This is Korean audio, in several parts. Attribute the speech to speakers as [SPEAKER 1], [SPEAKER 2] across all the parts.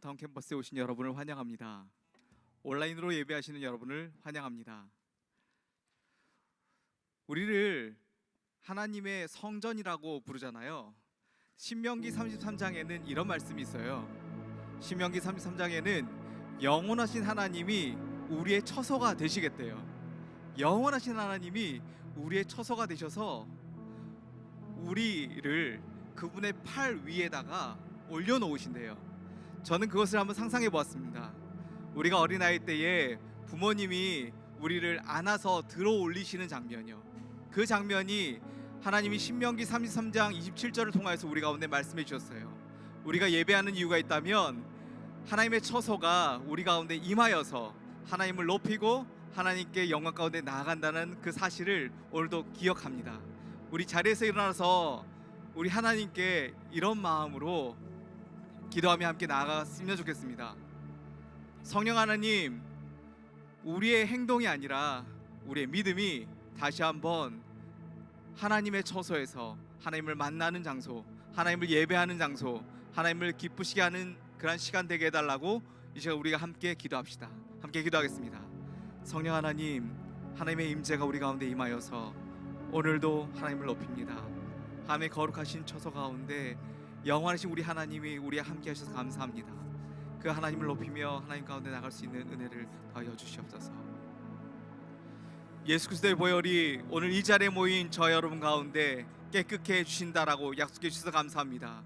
[SPEAKER 1] 다운타운 캠퍼스에 오신 여러분을 환영합니다. 온라인으로 예배하시는 여러분을 환영합니다. 우리를 하나님의 성전이라고 부르잖아요. 신명기 33장에는 이런 말씀이 있어요. 신명기 33장에는 영원하신 하나님이 우리의 처소가 되시겠대요. 영원하신 하나님이 우리의 처소가 되셔서 우리를 그분의 팔 위에다가 올려놓으신대요. 저는 그것을 한번 상상해 보았습니다. 우리가 어린아이 때에 부모님이 우리를 안아서 들어 올리시는 장면이요, 그 장면이 하나님이 신명기 33장 27절을 통하여서 우리 가운데 말씀해 주셨어요. 우리가 예배하는 이유가 있다면 하나님의 처소가 우리 가운데 임하여서 하나님을 높이고 하나님께 영광 가운데 나아간다는 그 사실을 오늘도 기억합니다. 우리 자리에서 일어나서 우리 하나님께 이런 마음으로 기도하며 함께 나아갔으면 좋겠습니다. 성령 하나님, 우리의 행동이 아니라 우리의 믿음이 다시 한번 하나님의 처소에서 하나님을 만나는 장소, 하나님을 예배하는 장소, 하나님을 기쁘시게 하는 그런 시간 되게 해달라고 이 시간 우리가 함께 기도합시다. 함께 기도하겠습니다. 성령 하나님, 하나님의 임재가 우리 가운데 임하여서 오늘도 하나님을 높입니다. 하나님의 거룩하신 처소 가운데 영원하신 우리 하나님이 우리와 함께 하셔서 감사합니다. 그 하나님을 높이며 하나님 가운데 나갈 수 있는 은혜를 더하여 주시옵소서. 예수 그리스도의 보혈이 오늘 이 자리에 모인 저 여러분 가운데 깨끗게 해주신다라고 약속해 주셔서 감사합니다.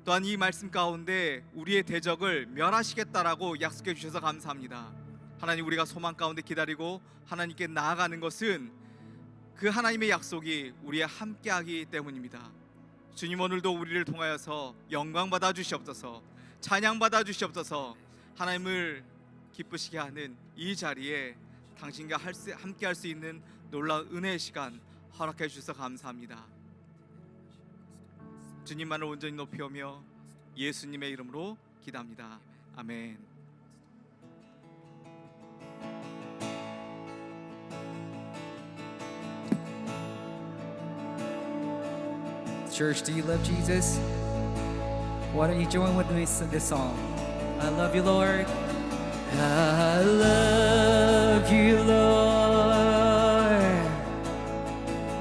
[SPEAKER 1] 또한 이 말씀 가운데 우리의 대적을 멸하시겠다라고 약속해 주셔서 감사합니다. 하나님, 우리가 소망 가운데 기다리고 하나님께 나아가는 것은 그 하나님의 약속이 우리와 함께하기 때문입니다. 주님, 오늘도 우리를 통하여서 영광 받아 주시옵소서, 찬양 받아 주시옵소서. 하나님을 기쁘시게 하는 이 자리에 당신과 함께 할 수 있는 놀라운 은혜의 시간 허락해 주셔서 감사합니다. 주님만을 온전히 높이오며 예수님의 이름으로 기도합니다. 아멘.
[SPEAKER 2] Church, do you love Jesus? Why don't you join with me in this song? I love you, Lord. I love you, Lord.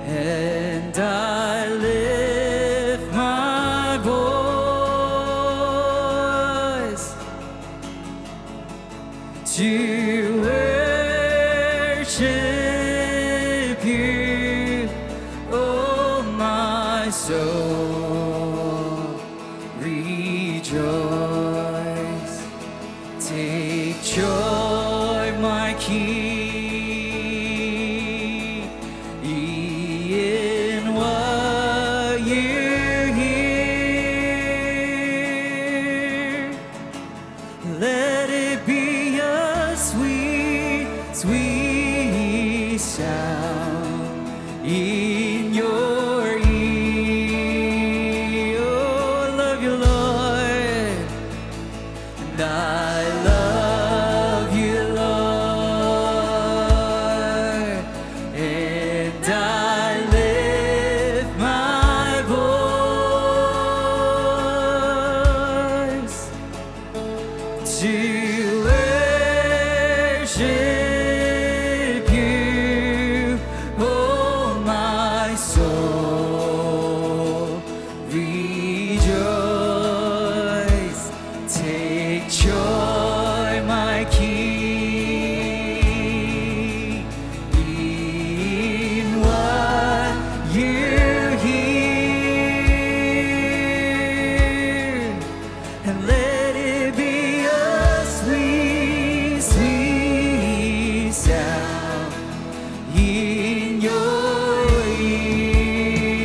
[SPEAKER 2] And I lift my voice to worship you, oh my soul, rejoice. Take joy, my King, in what you hear. Let it be a sweet, sweet sound in your ear. Oh, I love you, Lord, and I love you, Lord, and I lift my voice to worship you, oh my soul, rejoice. Take joy, my King, in what you hear, and let it be a sweet, sweet sound in your ear.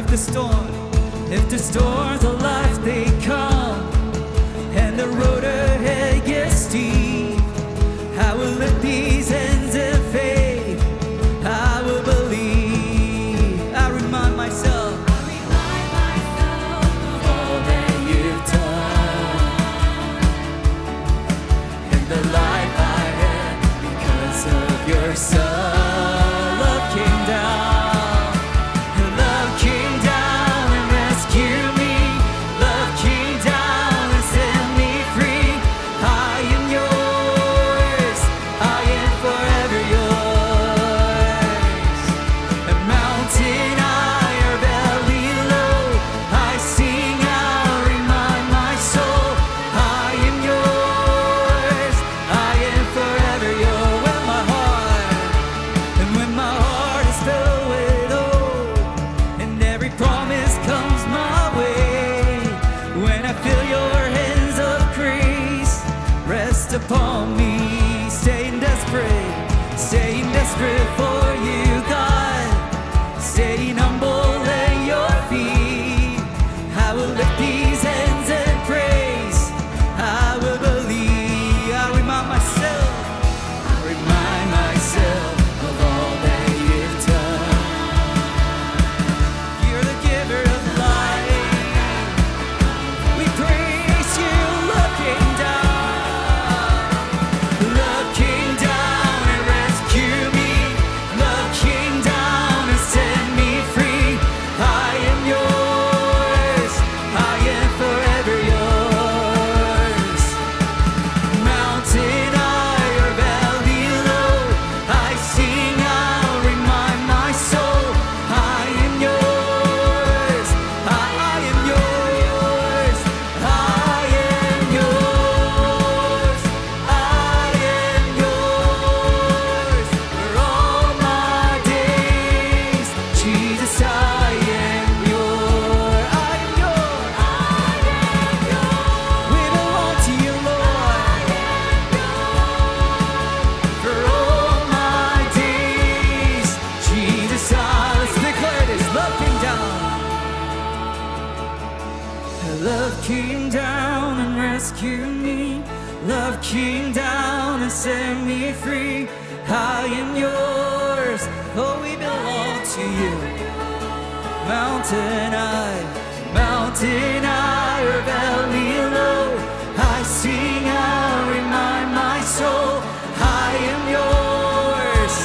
[SPEAKER 2] if the storms of life they come, and the road ahead gets steep, I will lift these hands in faith. I will believe. I remind myself of all that you've done, and the life I had because of your Son. Love came down, love came down and rescued me. Love came down and set me free. I am yours, I am forever yours. A mountain high or valley low, I sing out, remind my soul. I am yours, I am forever yours. When my heart is filled with hope, and every promise comes my way, when I feel your hands of grace rest upon me, staying desperate for you, God, staying humble at your feet. I will lift these hands and praise. I will believe. I remind myself of all that you've done. You're the giver of life. We praise you. Love came down and rescued me. Love came down and set me free. I am yours, I am forever yours. Mountain high or valley low, I sing out, remind my soul. I am yours, I am yours, I am yours, I am yours for all my days. Jesus, I am yours, I am yours, I am yours. We belong to you, Lord, for all my days. Jesus, let's declare this. Love came down. Love came down and rescued me. Love came down and set me free. I am yours. Oh, we belong to you. Mountain high or valley low, I sing out, remind my soul. I am yours,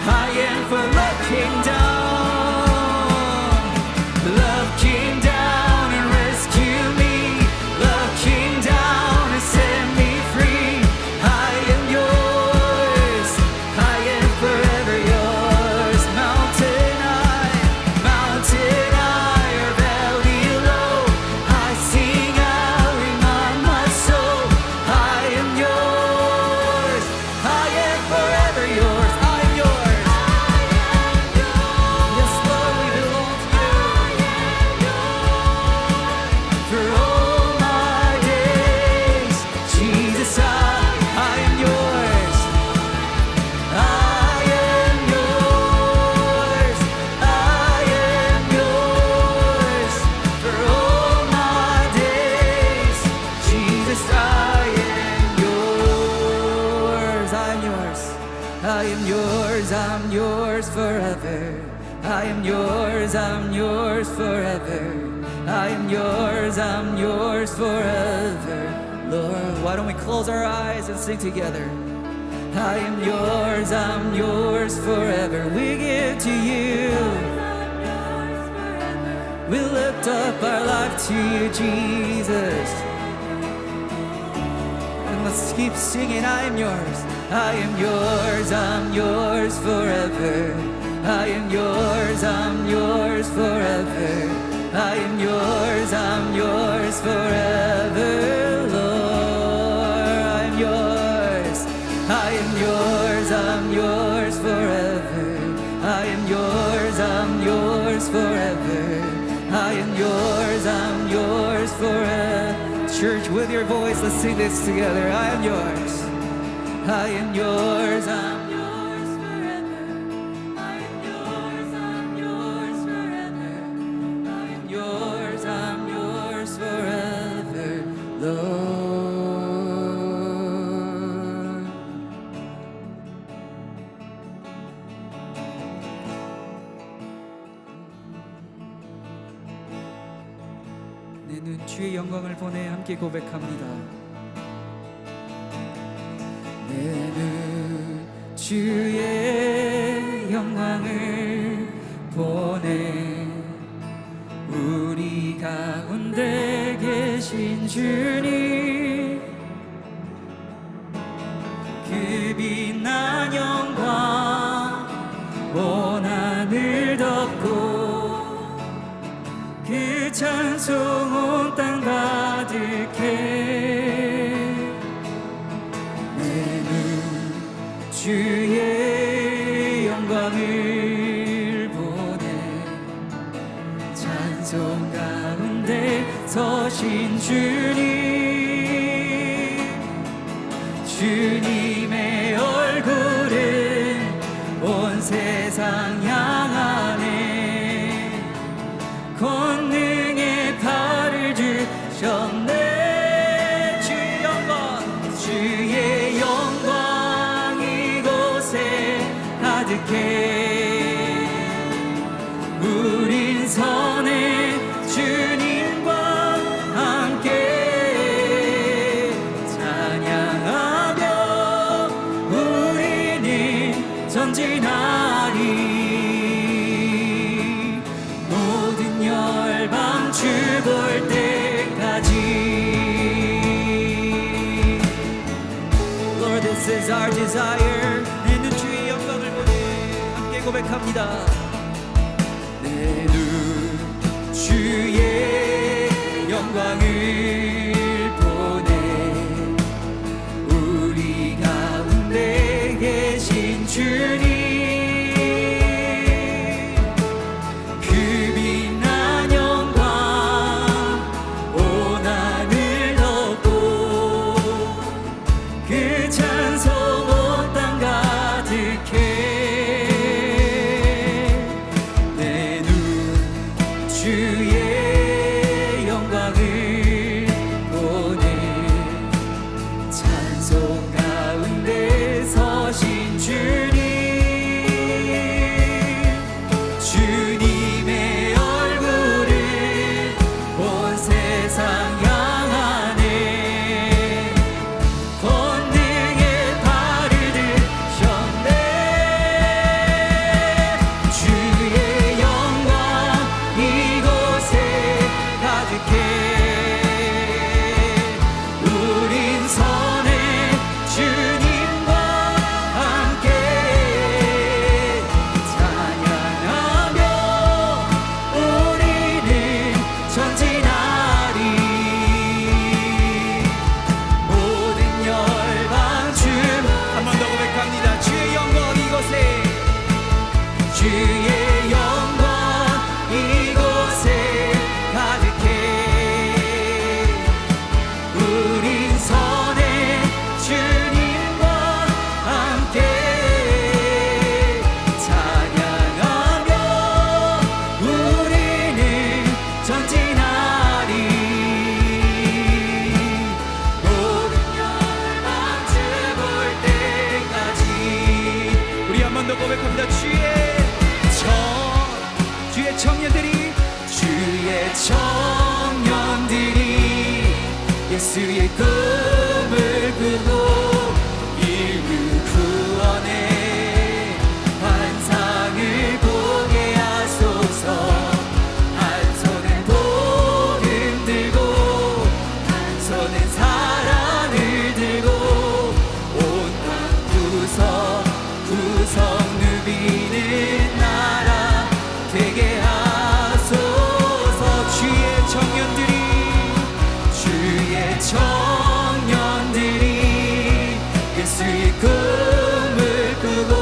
[SPEAKER 2] I am for love came down. Love came down and rescued me. Love came down and set me free. I am yours, I am forever yours. Mountain high or valley low, I sing out, remind my soul. I am yours, I am forever yours. I am yours. Yes, Lord, we belong to you. For all my days, Jesus, I am yours. I am yours. I am yours. For all my days, Jesus, I am yours. I am yours. I am yours. I'm yours forever. I am yours. I'm yours forever. I am yours. I'm yours forever. Lord, why don't we close our eyes and sing together? I am yours. I'm yours forever. We give to you. We lift up our life to you, Jesus. And let's keep singing. I am yours. I am yours. I'm yours forever. I am yours. I'm yours forever. I am yours. I'm yours forever, Lord. I am yours. I am yours. I'm yours forever. I am yours. I'm yours forever. I am yours. I'm yours forever. Church, with your voice, let's sing this together. I am yours. I am yours. I'm yours forever. I am yours. I'm yours forever. 내 눈 주의 영광을 보내 함께 고백합니다. 내 눈 주의 영광을 보내 우리 가운데 계신 주님 그 빛난 영광 온 하늘 덮고 그 찬송 온 땅 가득해 내 눈 주의 영광을 보내 찬송 가운데 서신 주님의 얼굴은 온 세상 향하네 권능의 팔을 주셨네 주의 영광 이곳에 가득해 우린 선해 주님과 함께 찬양하며 우리는 전진하리 모든 열방 주 볼 때까지 Lord, this is our desire 내 눈 주의 영광을 보내 함께 고백합니다 내 눈 주의 영광을 보내 우리 가운데 계신 주님 그 빛난 영광 온 하늘 덮고 그 찬송 온 땅 가득해 내 눈 주의 영광을 보내 찬송 가운데 서신 주님의 얼굴을 온 세상 향하네 권능의 팔을 드셨네 주의 영광 이곳에 가득해 우린 선해 주님과 함께 찬양하며 우리는 전진하리 모든 열방 주 한 번 더 고백합니다 주의 영광 이곳에 주의 영광 이곳에 가득해 우린 선해 주님과 함께 찬양하며 우리는 전진하리 모든 열방 주 볼 때까지 우리 한 번 더 고백합니다 주의 청년들이 예수의 꿈을 꾸고 인류 구원의 환상을 보게 하소서 한 손은 복음 들고 한 손은 사랑을 들고 온 땅 구석 누비는 나라 되게 하소서 주의 청년들이 예수의 꿈을 꾸고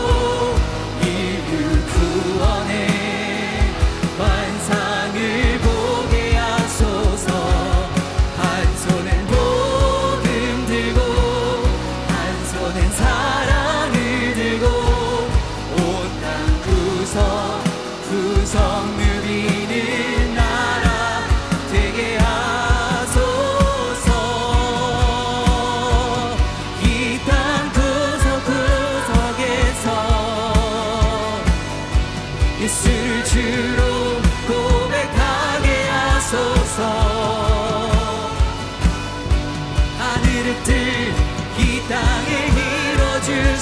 [SPEAKER 2] 인류 구원의 환상을 보게 하소서 한 손은 복음 들고 한 손은 사랑을 들고 온 땅 구석 누비는 나라 되게 하소서 이 땅 구석구석에서 예수를 주로 고백하게 하소서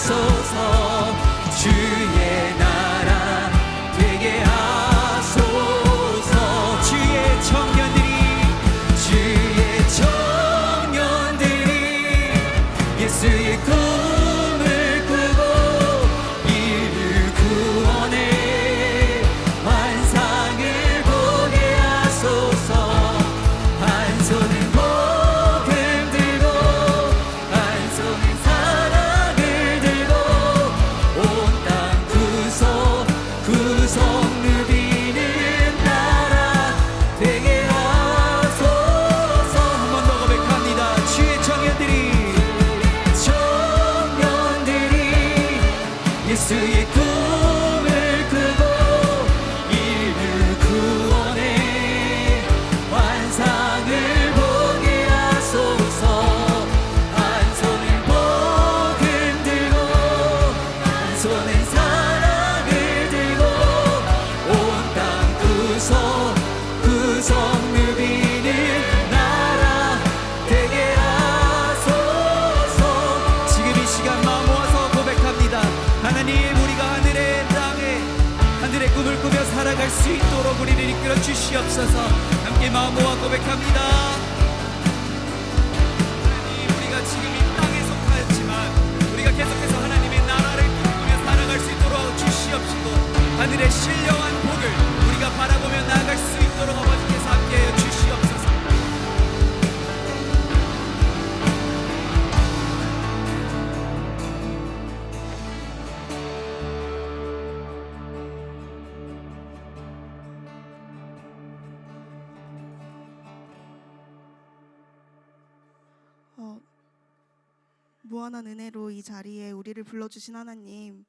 [SPEAKER 2] 하소서. 주의 나라 되게 하소서. 주의 청년들이 예수의 꿈을 꾸고 인류 구원의 환상을 보게 하소서. 한 손은 복음 들고 한 손은 사랑을 들고 온 땅 구속 누비는 나라 되게 하소서. 한 번 더 고백합니다. 주의 청년들이 예수의 꿈을 꾸고 인류 구원의 환상을 보게 하소서. 한 손은 복음 들고 한 손은 사랑을 들고 온 땅 구속 누비는 나라 되게 하소서. 지금 이 시간 마음 모아서 고백합니다. 하나님, 우리가 하늘의 꿈을 꾸며 살아갈 수 있도록 우리를 이끌어 주시옵소서. 함께 마음 모아 고백합니다. 하나님, 우리가 지금 이 땅에 속하였지만 우리가 계속해서 하나님의 나라를 꿈꾸며 살아갈 수 있도록 주시옵시고, 하늘의 신령한 복을 우리가 바라보며 나아갈 수 있도록 아버지께서 함께하여 주시옵소서.
[SPEAKER 3] 무한한 은혜로 이 자리에 우리를 불러주신 하나님,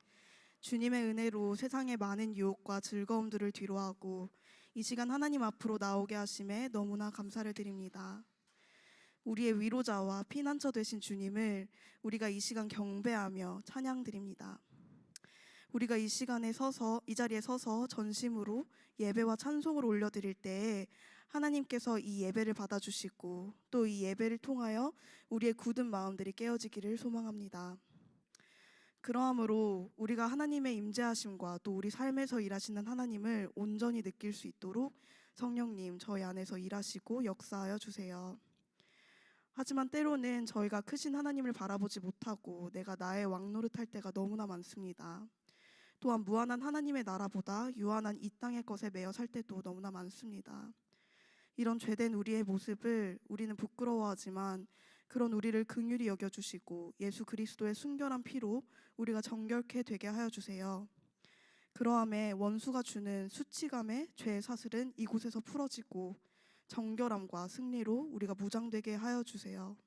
[SPEAKER 3] 주님의 은혜로 세상의 많은 유혹과 즐거움들을 뒤로하고 이 시간 하나님 앞으로 나오게 하심에 너무나 감사를 드립니다. 우리의 위로자와 피난처 되신 주님을 우리가 이 시간 경배하며 찬양드립니다. 우리가 이 자리에 서서 전심으로 예배와 찬송을 올려드릴 때에 하나님께서 이 예배를 받아주시고 또 이 예배를 통하여 우리의 굳은 마음들이 깨어지기를 소망합니다. 그러함으로 우리가 하나님의 임재하심과 또 우리 삶에서 일하시는 하나님을 온전히 느낄 수 있도록 성령님 저희 안에서 일하시고 역사하여 주세요. 하지만 때로는 저희가 크신 하나님을 바라보지 못하고 내가 나의 왕 노릇할 때가 너무나 많습니다. 또한 무한한 하나님의 나라보다 유한한 이 땅의 것에 매여 살 때도 너무나 많습니다. 이런 죄된 우리의 모습을 우리는 부끄러워하지만 그런 우리를 긍휼히 여겨주시고 예수 그리스도의 순결한 피로 우리가 정결케 되게 하여 주세요. 그러함에 원수가 주는 수치감의 죄의 사슬은 이곳에서 풀어지고 정결함과 승리로 우리가 무장되게 하여 주세요.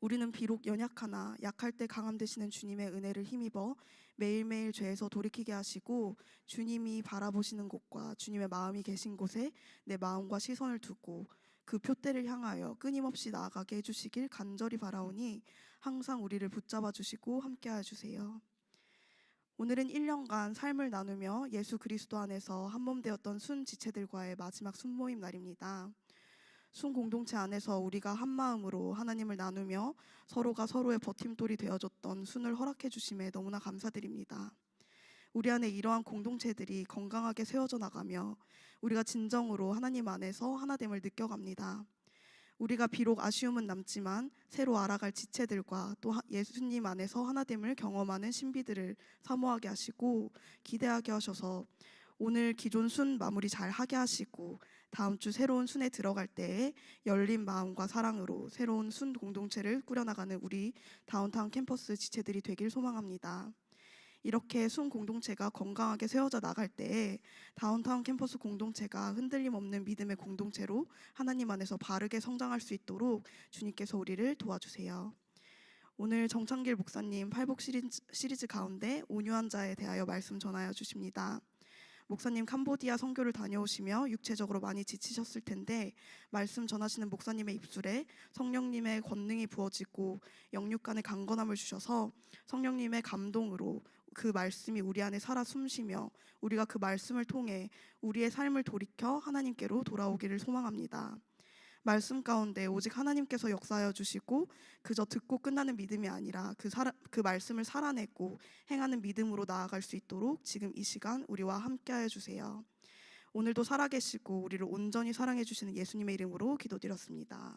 [SPEAKER 3] 우리는 비록 연약하나 약할 때 강함 되시는 주님의 은혜를 힘입어 매일매일 죄에서 돌이키게 하시고 주님이 바라보시는 곳과 주님의 마음이 계신 곳에 내 마음과 시선을 두고 그 표대를 향하여 끊임없이 나아가게 해주시길 간절히 바라오니 항상 우리를 붙잡아 주시고 함께하여 주세요. 오늘은 1년간 삶을 나누며 예수 그리스도 안에서 한몸 되었던 순 지체들과의 마지막 순모임 날입니다. 순 공동체 안에서 우리가 한 마음으로 하나님을 나누며 서로가 서로의 버팀돌이 되어줬던 순을 허락해 주심에 너무나 감사드립니다. 우리 안에 이러한 공동체들이 건강하게 세워져 나가며 우리가 진정으로 하나님 안에서 하나됨을 느껴갑니다. 우리가 비록 아쉬움은 남지만 새로 알아갈 지체들과 또 예수님 안에서 하나됨을 경험하는 신비들을 사모하게 하시고 기대하게 하셔서 오늘 기존 순 마무리 잘 하게 하시고 다음 주 새로운 순에 들어갈 때에 열린 마음과 사랑으로 새로운 순 공동체를 꾸려나가는 우리 다운타운 캠퍼스 지체들이 되길 소망합니다. 이렇게 순 공동체가 건강하게 세워져 나갈 때에 다운타운 캠퍼스 공동체가 흔들림 없는 믿음의 공동체로 하나님 안에서 바르게 성장할 수 있도록 주님께서 우리를 도와주세요. 오늘 정창길 목사님 팔복 시리즈 가운데 온유한 자에 대하여 말씀 전하여 주십니다. 목사님 캄보디아 선교를 다녀오시며 육체적으로 많이 지치셨을 텐데 말씀 전하시는 목사님의 입술에 성령님의 권능이 부어지고 영육 간의 강건함을 주셔서 성령님의 감동으로 그 말씀이 우리 안에 살아 숨쉬며 우리가 그 말씀을 통해 우리의 삶을 돌이켜 하나님께로 돌아오기를 소망합니다. 말씀 가운데 오직 하나님께서 역사하여 주시고 그저 듣고 끝나는 믿음이 아니라 그 말씀을 살아내고 행하는 믿음으로 나아갈 수 있도록 지금 이 시간 우리와 함께하여 주세요. 오늘도 살아계시고 우리를 온전히 사랑해 주시는 예수님의 이름으로 기도드렸습니다.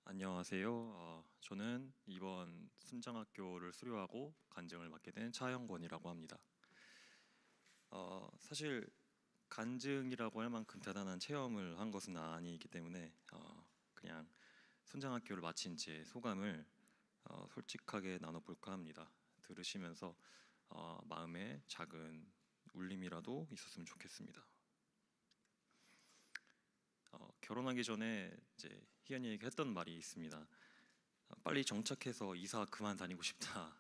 [SPEAKER 4] 안녕하세요. 저는 이번 순장학교를 수료하고 간증을 맡게 된 차영권이라고 합니다. 사실 간증이라고 할 만큼 대단한 체험을 한 것은 아니기 때문에 그냥 순장학교를 마친 제 소감을 솔직하게 나눠볼까 합니다. 들으시면서 마음에 작은 울림이라도 있었으면 좋겠습니다. 결혼하기 전에 이제 희연이에게 했던 말이 있습니다. 빨리 정착해서 이사 그만 다니고 싶다.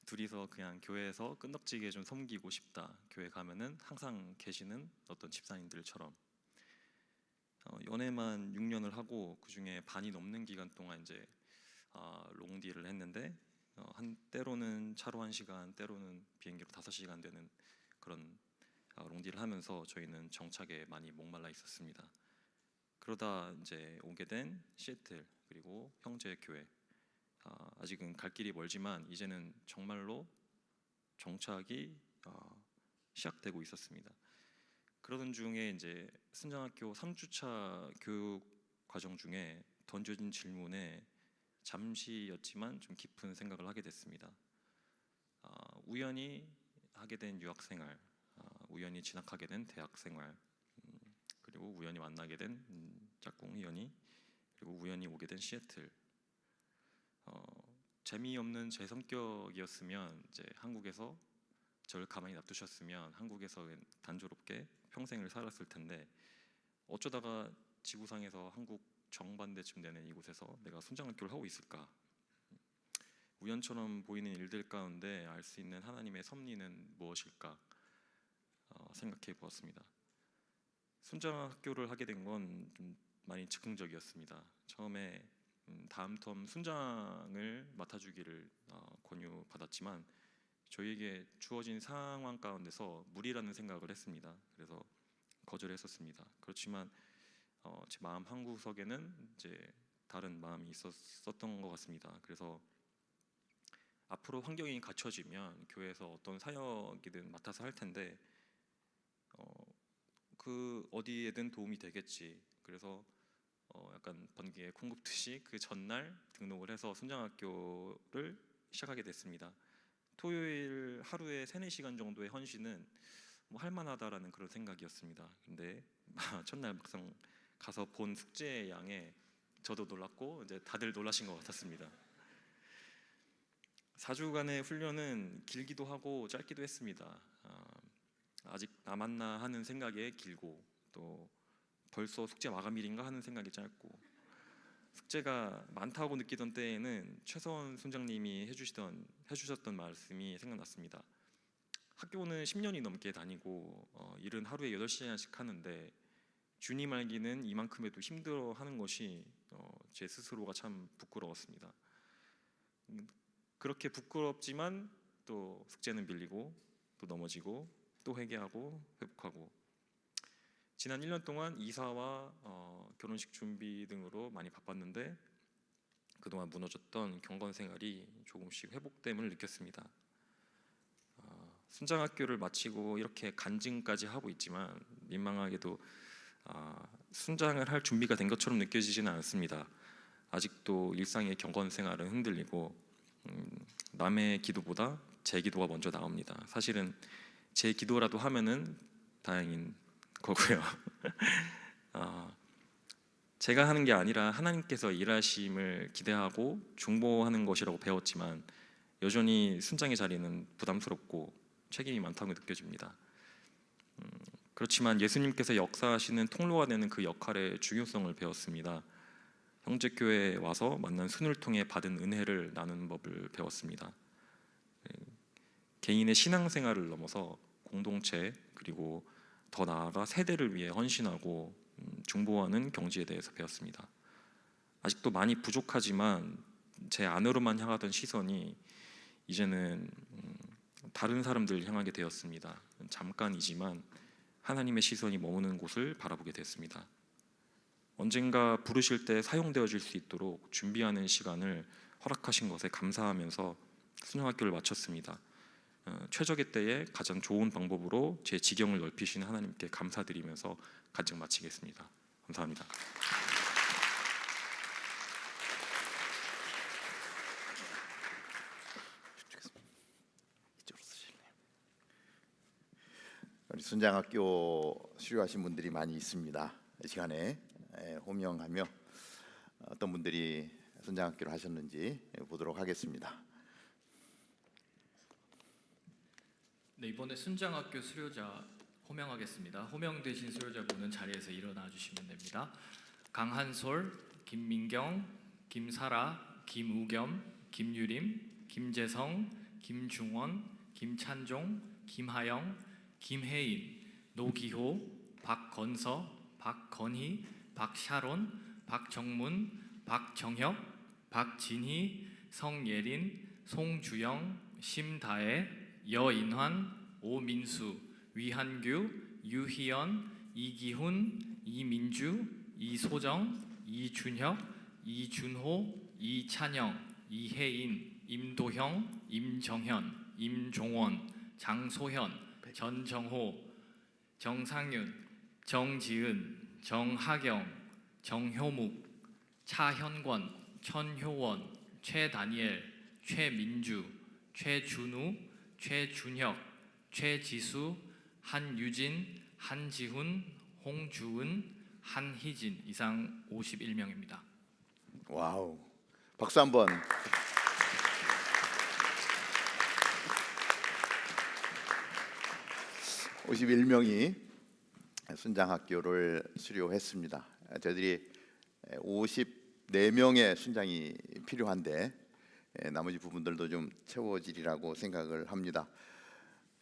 [SPEAKER 4] 둘이서 그냥 교회에서 끈덕지게 좀 섬기고 싶다. 교회 가면은 항상 계시는 어떤 집사님들처럼. 연애만 6년을 하고 그 중에 반이 넘는 기간 동안 이제 롱디를 했는데 때로는 차로 1시간, 때로는 비행기로 5시간 되는 그런 롱디를 하면서 저희는 정착에 많이 목말라 있었습니다. 그러다 이제 오게 된 시애틀 그리고 형제 교회, 아직은 갈 길이 멀지만 이제는 정말로 정착이 시작되고 있었습니다. 그러던 중에 이제 순장학교 3주차 교육 과정 중에 던져진 질문에 잠시였지만 좀 깊은 생각을 하게 됐습니다. 우연히 하게 된 유학생활, 우연히 진학하게 된 대학생활, 그리고 우연히 만나게 된 짝꿍 희연이, 그리고 우연히 오게 된 시애틀. 재미없는 제 성격이었으면 이제 한국에서 저를 가만히 놔두셨으면 한국에서 단조롭게 평생을 살았을 텐데 어쩌다가 지구상에서 한국 정반대쯤 되는 이곳에서 내가 순장학교를 하고 있을까? 우연처럼 보이는 일들 가운데 알 수 있는 하나님의 섭리는 무엇일까? 생각해 보았습니다. 순장학교를 하게 된 건 좀 많이 즉흥적이었습니다. 처음에 다음 텀 순장을 맡아주기를 권유받았지만 저희에게 주어진 상황 가운데서 무리라는 생각을 했습니다. 그래서 거절했었습니다. 그렇지만 제 마음 한구석에는 이제 다른 마음이 있었던 것 같습니다. 그래서 앞으로 환경이 갖춰지면 교회에서 어떤 사역이든 맡아서 할 텐데 그 어디에든 도움이 되겠지. 그래서 약간 번개에 콩 굽듯이 그 전날 등록을 해서 순장학교를 시작하게 됐습니다. 토요일 하루에 3-4시간 정도의 헌신은 뭐 할만하다라는 그런 생각이었습니다. 근데 첫날 막상 가서 본 숙제의 양에 저도 놀랐고 이제 다들 놀라신 것 같았습니다. 4주간의 훈련은 길기도 하고 짧기도 했습니다. 아직 남았나 하는 생각에 길고 또 벌써 숙제 마감일인가 하는 생각이 짧고, 숙제가 많다고 느끼던 때에는 최서원 순장님이 해주셨던 말씀이 생각났습니다. 학교는 10년이 넘게 다니고 일은 하루에 8시간씩 하는데 주님 알기는 이만큼에도 힘들어하는 것이 제 스스로가 참 부끄러웠습니다. 그렇게 부끄럽지만 또 숙제는 밀리고 또 넘어지고 또 회개하고 회복하고, 지난 1년 동안 이사와 결혼식 준비 등으로 많이 바빴는데 그동안 무너졌던 경건 생활이 조금씩 회복됨을 느꼈습니다. 순장학교를 마치고 이렇게 간증까지 하고 있지만 민망하게도 순장을 할 준비가 된 것처럼 느껴지지는 않습니다. 아직도 일상의 경건 생활은 흔들리고 남의 기도보다 제 기도가 먼저 나옵니다. 사실은 제 기도라도 하면은 다행인 거고요. 제가 하는 게 아니라 하나님께서 일하심을 기대하고 중보하는 것이라고 배웠지만 여전히 순장의 자리는 부담스럽고 책임이 많다고 느껴집니다. 그렇지만 예수님께서 역사하시는 통로가 되는 그 역할의 중요성을 배웠습니다. 형제교회에 와서 만난 순을 통해 받은 은혜를 나누는 법을 배웠습니다. 개인의 신앙생활을 넘어서 공동체 그리고 더 나아가 세대를 위해 헌신하고 중보하는 경지에 대해서 배웠습니다. 아직도 많이 부족하지만 제 안으로만 향하던 시선이 이제는 다른 사람들을 향하게 되었습니다. 잠깐이지만 하나님의 시선이 머무는 곳을 바라보게 됐습니다. 언젠가 부르실 때 사용되어질 수 있도록 준비하는 시간을 허락하신 것에 감사하면서 순영학교를 마쳤습니다. 최적의 때에 가장 좋은 방법으로 제 지경을 넓히시는 하나님께 감사드리면서 간증 마치겠습니다. 감사합니다.
[SPEAKER 5] 우리 순장학교 수료하신 분들이 많이 있습니다. 이 시간에 호명하며 어떤 분들이 순장학교를 하셨는지 보도록 하겠습니다.
[SPEAKER 6] 네, 이번에 순장학교 수료자 호명하겠습니다. 호명되신 수료자분은 자리에서 일어나 주시면 됩니다. 강한솔, 김민경, 김사라, 김우겸, 김유림, 김재성, 김중원, 김찬종, 김하영, 김혜인, 노기호, 박건서, 박건희, 박샤론, 박정문, 박정혁, 박진희, 성예린, 송주영, 심다혜, 여인환, 오민수, 위한규, 유희연, 이기훈, 이민주, 이소정, 이준혁, 이준호, 이찬영, 이혜인, 임도형, 임정현, 임종원, 장소현, 전정호, 정상윤, 정지은, 정하경, 정효묵, 차현권, 천효원, 최다니엘, 최민주, 최준우, 최준혁, 최지수, 한유진, 한지훈, 홍주은, 한희진 이상 51명입니다.
[SPEAKER 5] 와우, 박수 한번. (51명이) 순장학교를 수료했습니다. 저희들이 54명의 순장이 필요한데 나머지 부분들도 좀 채워지리라고 생각을 합니다.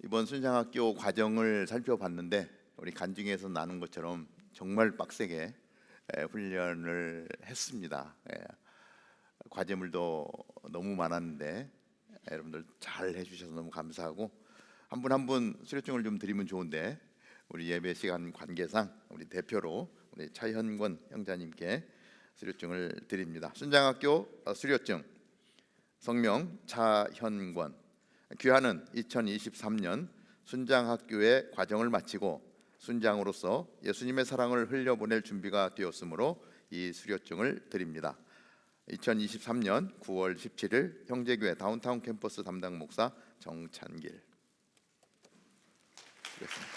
[SPEAKER 5] 이번 순장학교 과정을 살펴봤는데 우리 간증에서 나눈 것처럼 정말 빡세게 훈련을 했습니다. 과제물도 너무 많았는데 여러분들 잘 해주셔서 너무 감사하고, 한 분 한 분 수료증을 좀 드리면 좋은데 우리 예배 시간 관계상 우리 대표로 우리 차현권 형제님께 수료증을 드립니다. 순장학교 수료증 성명 차현권, 귀하는 2023년 순장학교의 과정을 마치고 순장으로서 예수님의 사랑을 흘려보낼 준비가 되었으므로 이 수료증을 드립니다. 2023년 9월 17일 형제교회 다운타운 캠퍼스 담당 목사 정찬길. 그렇습니다.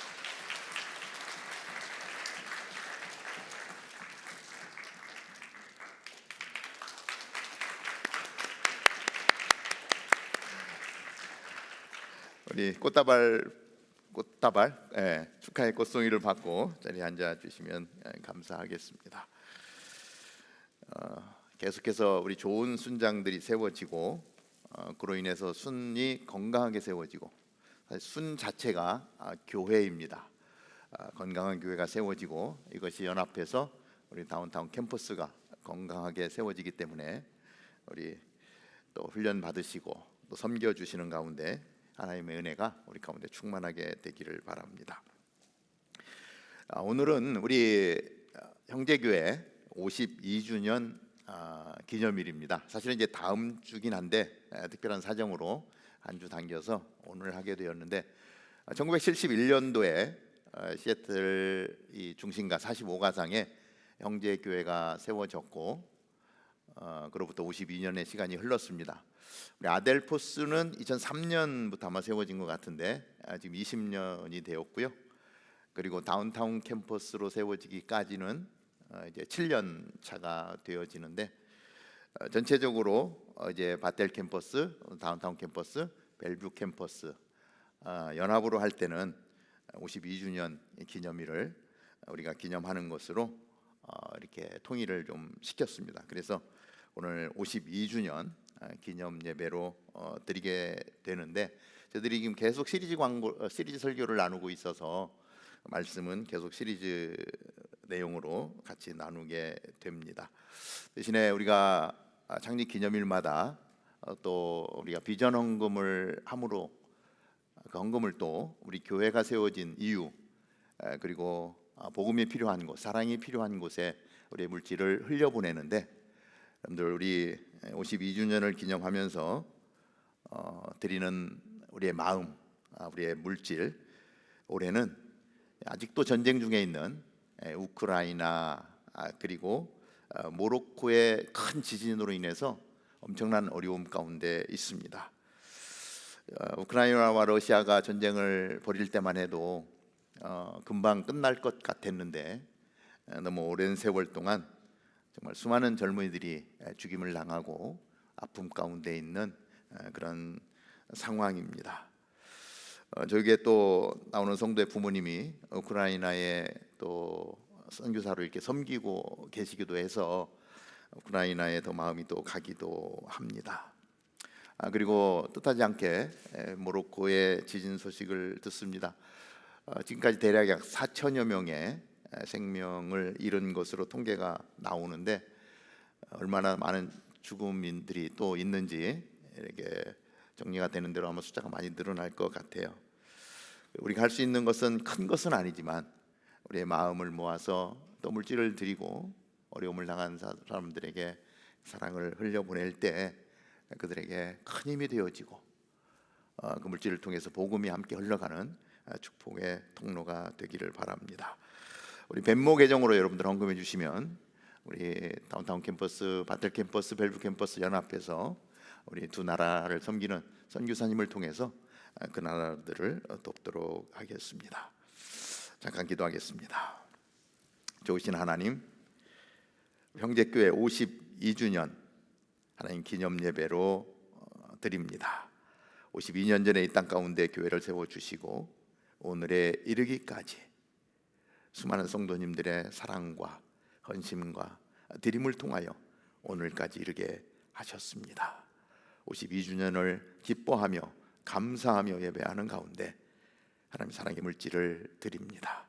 [SPEAKER 5] 우리 꽃다발 축하의 꽃송이를 받고 자리에 앉아 주시면 감사하겠습니다. 계속해서 우리 좋은 순장들이 세워지고 그로 인해서 순이 건강하게 세워지고, 사실 순 자체가 교회입니다. 건강한 교회가 세워지고 이것이 연합해서 우리 다운타운 캠퍼스가 건강하게 세워지기 때문에 우리 또 훈련 받으시고 또 섬겨 주시는 가운데 하나님의 은혜가 우리 가운데 충만하게 되기를 바랍니다. 오늘은 우리 형제교회 52주년 기념일입니다. 사실은 이제 다음 주긴 한데 특별한 사정으로 한 주 당겨서 오늘 하게 되었는데, 1971년도에 시애틀 이 중심가 45가상에 형제교회가 세워졌고 그로부터 52년의 시간이 흘렀습니다. 우리 아델포스는 2003년부터 아마 세워진 것 같은데 지금 20년이 되었고요. 그리고 다운타운 캠퍼스로 세워지기까지는 이제 7년 차가 되어지는데, 전체적으로 이제 바텔 캠퍼스, 다운타운 캠퍼스, 벨뷰 캠퍼스 연합으로 할 때는 52주년 기념일을 우리가 기념하는 것으로 이렇게 통일을 좀 시켰습니다. 그래서 오늘 52주년 기념 예배로 드리게 되는데, 저들이 지금 계속 시리즈 설교를 나누고 있어서 말씀은 계속 시리즈 내용으로 같이 나누게 됩니다. 대신에 우리가 창립 기념일마다 또 우리가 비전 헌금을 함으로 그 헌금을 또 우리 교회가 세워진 이유, 그리고 복음이 필요한 곳, 사랑이 필요한 곳에 우리의 물질을 흘려보내는데, 여러분들 우리 52주년을 기념하면서 드리는 우리의 마음, 우리의 물질, 올해는 아직도 전쟁 중에 있는 우크라이나, 그리고 모로코의 큰 지진으로 인해서 엄청난 어려움 가운데 있습니다. 우크라이나와 러시아가 전쟁을 벌일 때만 해도 금방 끝날 것 같았는데, 너무 오랜 세월 동안 정말 수많은 젊은이들이 죽임을 당하고 아픔 가운데 있는 그런 상황입니다. 저기에 또 나오는 성도의 부모님이 우크라이나에 또 선교사로 이렇게 섬기고 계시기도 해서 우크라이나에 더 마음이 또 가기도 합니다. 그리고 뜻하지 않게 모로코의 지진 소식을 듣습니다. 지금까지 대략 약 4천여 명의 생명을 잃은 것으로 통계가 나오는데, 얼마나 많은 죽음인들이 또 있는지 이렇게 정리가 되는 대로 아마 숫자가 많이 늘어날 것 같아요. 우리가 할 수 있는 것은 큰 것은 아니지만 우리의 마음을 모아서 또 물질을 드리고 어려움을 당한 사람들에게 사랑을 흘려보낼 때 그들에게 큰 힘이 되어지고 그 물질을 통해서 복음이 함께 흘러가는 축복의 통로가 되기를 바랍니다. 우리 벤모 계정으로 여러분들 헌금해 주시면 우리 다운타운 캠퍼스, 바텔 캠퍼스, 벨브 캠퍼스 연합해서 우리 두 나라를 섬기는 선교사님을 통해서 그 나라들을 돕도록 하겠습니다. 잠깐 기도하겠습니다. 좋으신 하나님, 형제교회 52주년 하나님 기념 예배로 드립니다. 52년 전에 이 땅 가운데 교회를 세워주시고 오늘에 이르기까지 수많은 성도님들의 사랑과 헌심과 드림을 통하여 오늘까지 이르게 하셨습니다. 52주년을 기뻐하며 감사하며 예배하는 가운데 하나님 사랑의 물질을 드립니다.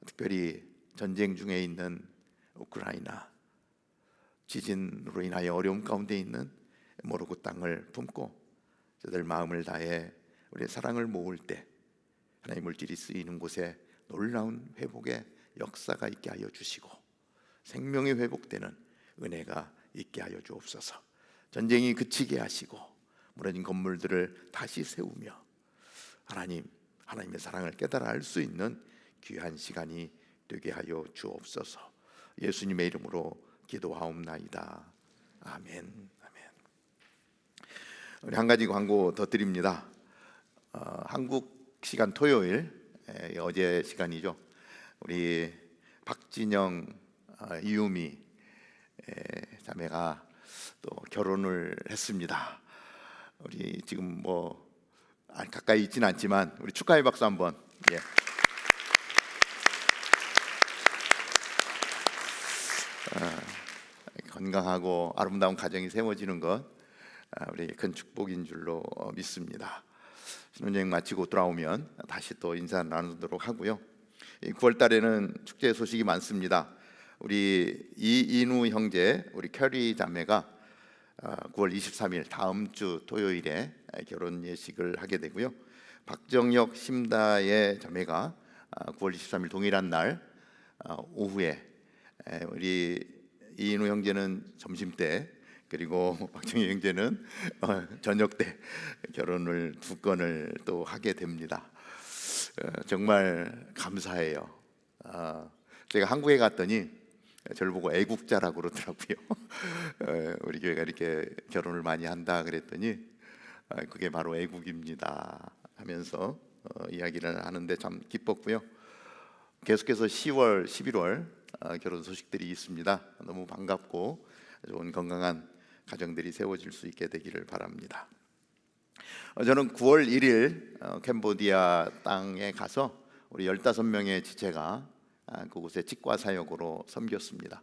[SPEAKER 5] 특별히 전쟁 중에 있는 우크라이나, 지진으로 인하여 어려움 가운데 있는 모로코 땅을 품고 저들 마음을 다해 우리의 사랑을 모을 때 하나님의 물질이 쓰이는 곳에 놀라운 회복의 역사가 있게 하여 주시고 생명이 회복되는 은혜가 있게 하여 주옵소서. 전쟁이 그치게 하시고 무너진 건물들을 다시 세우며 하나님의 사랑을 깨달아 알 수 있는 귀한 시간이 되게 하여 주옵소서. 예수님의 이름으로 기도하옵나이다. 아멘. 아멘. 우리 한 가지 광고 더 드립니다. 한국 시간 토요일, 어제 시간이죠. 우리 박진영, 이유미 자매가 또 결혼을 했습니다. 우리 지금 뭐 가까이 있지는 않지만 우리 축하의 박수 한번. 예. 건강하고 아름다운 가정이 세워지는 것 우리 큰 축복인 줄로 믿습니다. 신혼여행 마치고 돌아오면 다시 또 인사 나누도록 하고요. 9월 달에는 축제 소식이 많습니다. 우리 이인우 형제, 우리 캐리 자매가 9월 23일 다음 주 토요일에 결혼 예식을 하게 되고요. 박정혁 심다의 자매가 9월 23일 동일한 날 오후에, 우리 이인우 형제는 점심때, 그리고 박정희 형제는 저녁 때 결혼을 두 건을 또 하게 됩니다. 정말 감사해요. 제가 한국에 갔더니 저를 보고 애국자라고 그러더라고요. 우리 교회가 이렇게 결혼을 많이 한다 그랬더니 그게 바로 애국입니다 하면서 이야기를 하는데 참 기뻤고요. 계속해서 10월, 11월 결혼 소식들이 있습니다. 너무 반갑고 좋은 건강한 가정들이 세워질 수 있게 되기를 바랍니다. 저는 9월 1일 캄보디아 땅에 가서 우리 15명의 지체가 그곳에 치과 사역으로 섬겼습니다.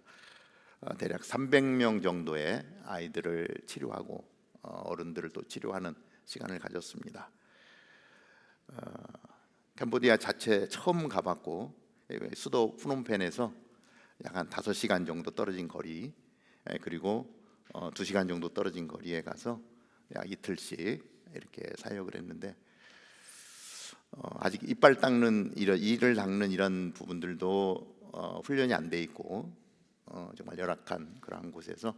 [SPEAKER 5] 대략 300명 정도의 아이들을 치료하고 어른들을 또 치료하는 시간을 가졌습니다. 캄보디아 자체 처음 가봤고 수도 푸놈펜에서 약 한 5시간 정도 떨어진 거리, 그리고 2시간 정도 떨어진 거리에 가서 약 이틀씩 이렇게 사역을 했는데 아직 이빨 닦는 이를 닦는 이런 부분들도 훈련이 안 돼 있고 정말 열악한 그러한 곳에서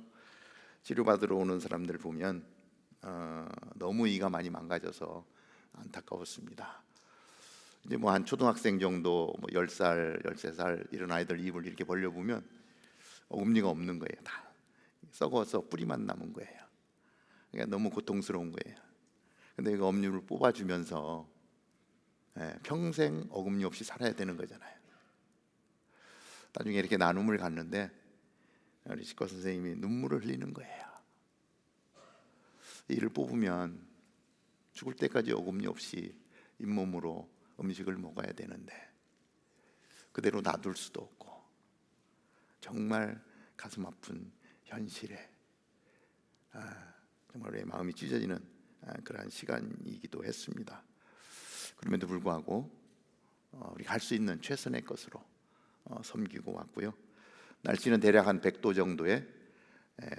[SPEAKER 5] 치료받으러 오는 사람들 보면 너무 이가 많이 망가져서 안타까웠습니다. 이제 뭐 한 초등학생 정도, 뭐 10살, 13살 이런 아이들 입을 이렇게 벌려보면 어금니가 없는 거예요. 다 썩어서 뿌리만 남은 거예요. 그러니까 너무 고통스러운 거예요. 근데 이거 어금니를 뽑아주면서 평생 어금니 없이 살아야 되는 거잖아요. 나중에 이렇게 나눔을 갔는데 우리 치과 선생님이 눈물을 흘리는 거예요. 이를 뽑으면 죽을 때까지 어금니 없이 잇몸으로 음식을 먹어야 되는데 그대로 놔둘 수도 없고 정말 가슴 아픈 현실에 정말 내 마음이 찢어지는 그러한 시간이기도 했습니다. 그럼에도 불구하고 우리가 할 수 있는 최선의 것으로 섬기고 왔고요. 날씨는 대략 한 100도 정도의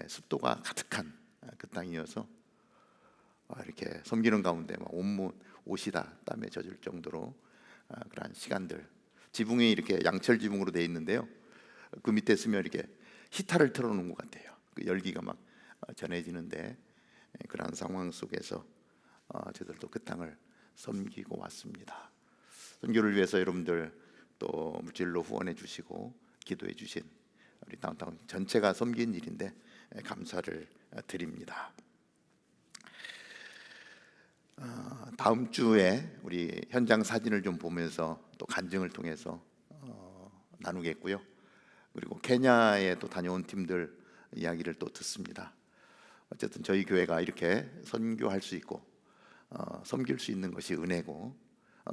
[SPEAKER 5] 습도가 가득한 그 땅이어서 이렇게 섬기는 가운데 막 온몸 옷이 다 땀에 젖을 정도로 그러한 시간들. 지붕이 이렇게 양철 지붕으로 되어 있는데요. 그 밑에 쓰면 이렇게 히타를 틀어놓은 것 같아요. 그 열기가 막 전해지는데 그러한 상황 속에서 저들도 그 땅을 섬기고 왔습니다. 선교를 위해서 여러분들 또 물질로 후원해 주시고 기도해 주신 우리 다운타운 전체가 섬긴 일인데 감사를 드립니다. 다음 주에 우리 현장 사진을 좀 보면서 또 간증을 통해서 나누겠고요. 그리고 케냐에 또 다녀온 팀들 이야기를 또 듣습니다. 어쨌든 저희 교회가 이렇게 선교할 수 있고 섬길 수 있는 것이 은혜고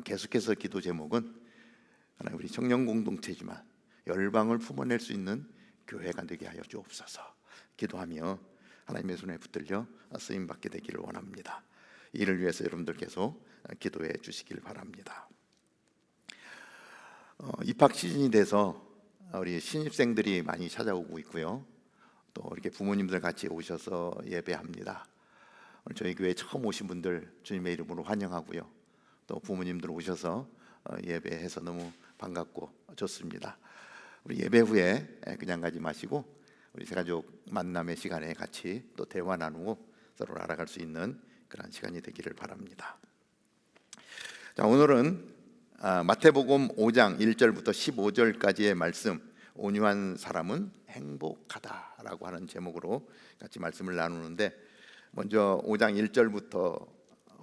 [SPEAKER 5] 계속해서 기도 제목은 하나님 우리 청년 공동체지만 열방을 품어낼 수 있는 교회가 되게 하여 주옵소서 기도하며 하나님의 손에 붙들려 쓰임 받게 되기를 원합니다. 이를 위해서 여러분들 계속 기도해 주시길 바랍니다. 입학 시즌이 돼서 우리 신입생들이 많이 찾아오고 있고요. 또 이렇게 부모님들 같이 오셔서 예배합니다. 오늘 저희 교회 처음 오신 분들 주님의 이름으로 환영하고요. 또 부모님들 오셔서 예배해서 너무 반갑고 좋습니다. 우리 예배 후에 그냥 가지 마시고 우리 새가족 만남의 시간에 같이 또 대화 나누고 서로 알아갈 수 있는 그런 시간이 되기를 바랍니다. 자, 오늘은 마태복음 5장 1절부터 15절까지의 말씀 온유한 사람은 행복하다라고 하는 제목으로 같이 말씀을 나누는데 먼저 5장 1절부터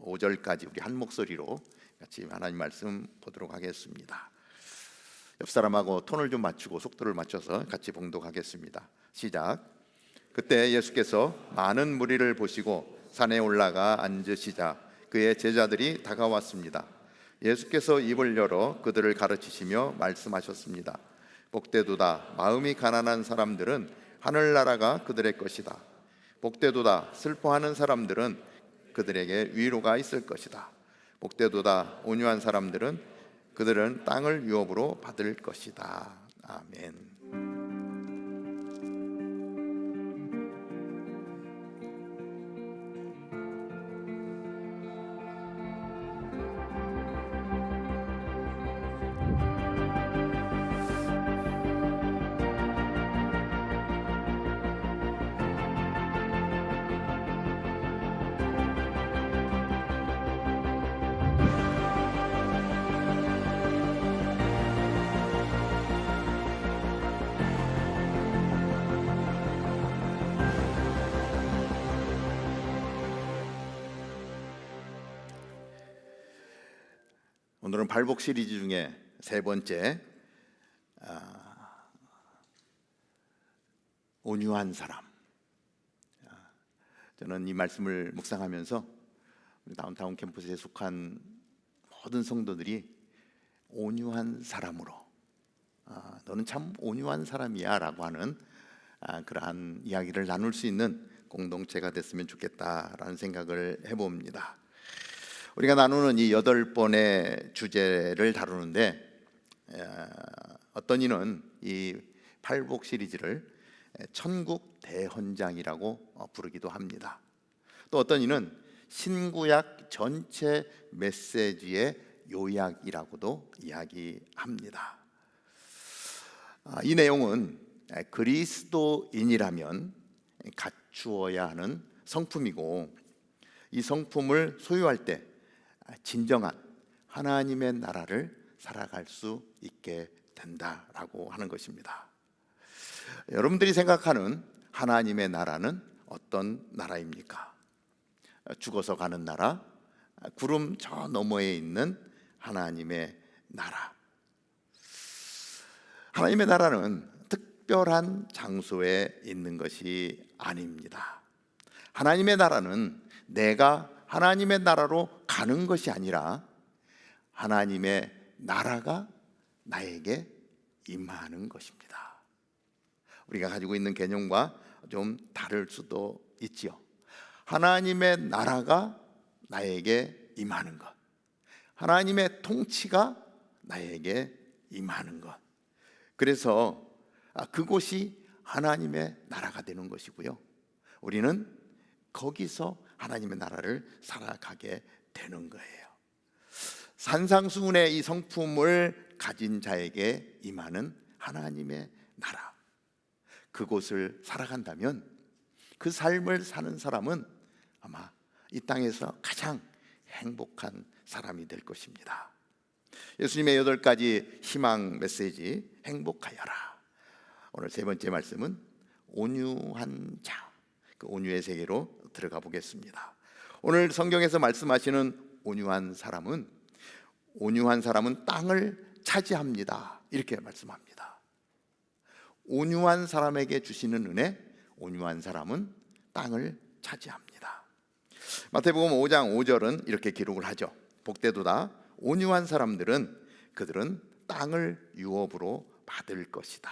[SPEAKER 5] 5절까지 우리 한 목소리로 같이 하나님 말씀 보도록 하겠습니다. 옆 사람하고 톤을 좀 맞추고 속도를 맞춰서 같이 봉독하겠습니다. 시작. 그때 예수께서 많은 무리를 보시고 산에 올라가 앉으시자 그의 제자들이 다가왔습니다. 예수께서 입을 열어 그들을 가르치시며 말씀하셨습니다. 복되도다 마음이 가난한 사람들은 하늘나라가 그들의 것이다. 복되도다 슬퍼하는 사람들은 그들에게 위로가 있을 것이다. 복되도다 온유한 사람들은 그들은 땅을 유업으로 받을 것이다. 아멘. 오늘은 발복 시리즈 중에 세 번째 온유한 사람. 저는 이 말씀을 묵상하면서 우리 다운타운 캠퍼스에 속한 모든 성도들이 온유한 사람으로 너는 참 온유한 사람이야 라고 하는 그러한 이야기를 나눌 수 있는 공동체가 됐으면 좋겠다라는 생각을 해봅니다. 우리가 나누는 이 8번의 주제를 다루는데 어떤 이는 이 팔복 시리즈를 천국 대헌장이라고 부르기도 합니다. 또 어떤 이는 신구약 전체 메시지의 요약이라고도 이야기합니다. 이 내용은 그리스도인이라면 갖추어야 하는 성품이고, 이 성품을 소유할 때 진정한 하나님의 나라를 살아갈 수 있게 된다라고 하는 것입니다. 여러분들이 생각하는 하나님의 나라는 어떤 나라입니까? 죽어서 가는 나라, 구름 저 너머에 있는 하나님의 나라. 하나님의 나라는 특별한 장소에 있는 것이 아닙니다. 하나님의 나라는 내가 하나님의 나라로 가는 것이 아니라 하나님의 나라가 나에게 임하는 것입니다. 우리가 가지고 있는 개념과 좀 다를 수도 있지요. 하나님의 나라가 나에게 임하는 것, 하나님의 통치가 나에게 임하는 것, 그래서 그곳이 하나님의 나라가 되는 것이고요, 우리는 거기서 하나님의 나라를 살아가게 되는 거예요. 산상수훈의 이 성품을 가진 자에게 임하는 하나님의 나라, 그곳을 살아간다면 그 삶을 사는 사람은 아마 이 땅에서 가장 행복한 사람이 될 것입니다. 예수님의 8가지 희망 메시지, 행복하여라. 오늘 세 번째 말씀은 온유한 자, 그 온유의 세계로 들어가 보겠습니다. 오늘 성경에서 말씀하시는 온유한 사람은 땅을 차지합니다, 이렇게 말씀합니다. 온유한 사람에게 주시는 은혜, 온유한 사람은 땅을 차지합니다. 마태복음 5장 5절은 이렇게 기록을 하죠. 복되도다 온유한 사람들은 그들은 땅을 유업으로 받을 것이다.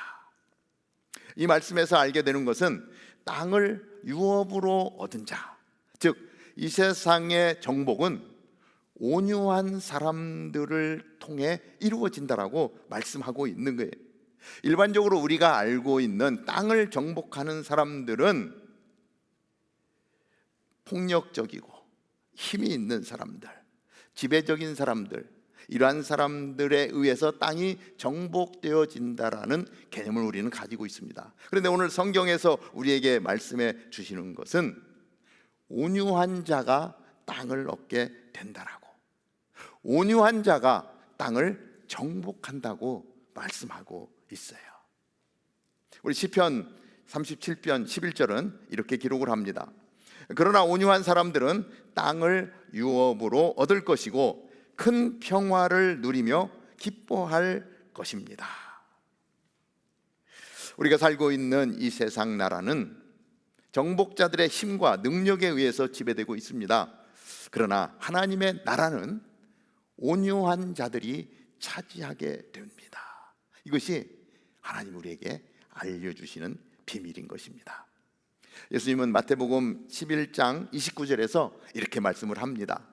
[SPEAKER 5] 이 말씀에서 알게 되는 것은 땅을 유업으로 얻은 자, 즉 이 세상의 정복은 온유한 사람들을 통해 이루어진다라고 말씀하고 있는 거예요. 일반적으로 우리가 알고 있는 땅을 정복하는 사람들은 폭력적이고 힘이 있는 사람들, 지배적인 사람들, 이러한 사람들에 의해서 땅이 정복되어진다라는 개념을 우리는 가지고 있습니다. 그런데 오늘 성경에서 우리에게 말씀해 주시는 것은 온유한 자가 땅을 얻게 된다라고, 온유한 자가 땅을 정복한다고 말씀하고 있어요. 우리 시편 37편 11절은 이렇게 기록을 합니다. 그러나 온유한 사람들은 땅을 유업으로 얻을 것이고 큰 평화를 누리며 기뻐할 것입니다. 우리가 살고 있는 이 세상 나라는 정복자들의 힘과 능력에 의해서 지배되고 있습니다. 그러나 하나님의 나라는 온유한 자들이 차지하게 됩니다. 이것이 하나님 우리에게 알려주시는 비밀인 것입니다. 예수님은 마태복음 11장 29절에서 이렇게 말씀을 합니다.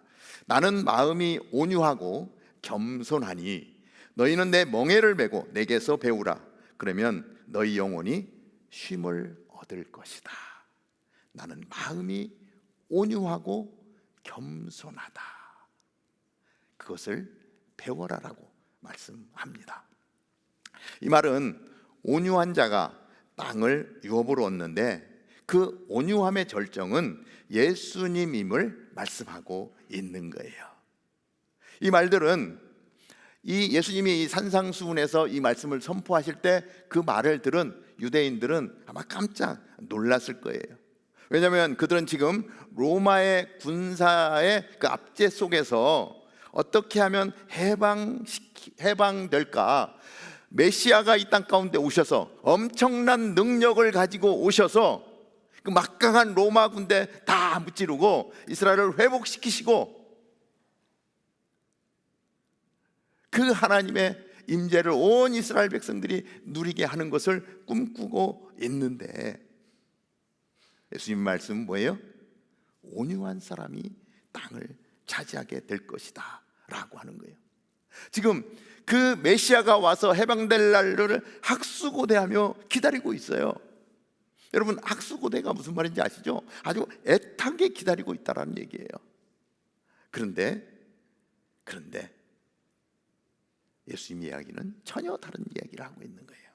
[SPEAKER 5] 나는 마음이 온유하고 겸손하니 너희는 내 멍에를 메고 내게서 배우라. 그러면 너희 영혼이 쉼을 얻을 것이다. 나는 마음이 온유하고 겸손하다. 그것을 배워라라고 말씀합니다. 이 말은 온유한 자가 땅을 유업으로 얻는데 그 온유함의 절정은 예수님임을 말씀하고 있는 거예요. 이 말들은 이 예수님이 이 산상수훈에서 이 말씀을 선포하실 때 그 말을 들은 유대인들은 아마 깜짝 놀랐을 거예요. 왜냐하면 그들은 지금 로마의 군사의 그 압제 속에서 어떻게 하면 해방될까, 메시아가 이 땅 가운데 오셔서 엄청난 능력을 가지고 오셔서 그 막강한 로마 군대 다 무찌르고 이스라엘을 회복시키시고 그 하나님의 임재를 온 이스라엘 백성들이 누리게 하는 것을 꿈꾸고 있는데 예수님 말씀은 뭐예요? 온유한 사람이 땅을 차지하게 될 것이다 라고 하는 거예요. 지금 그 메시아가 와서 해방될 날을 학수고대하며 기다리고 있어요. 여러분, 학수고대가 무슨 말인지 아시죠? 아주 애타게 기다리고 있다라는 얘기예요. 그런데 예수님 이야기는 전혀 다른 이야기를 하고 있는 거예요.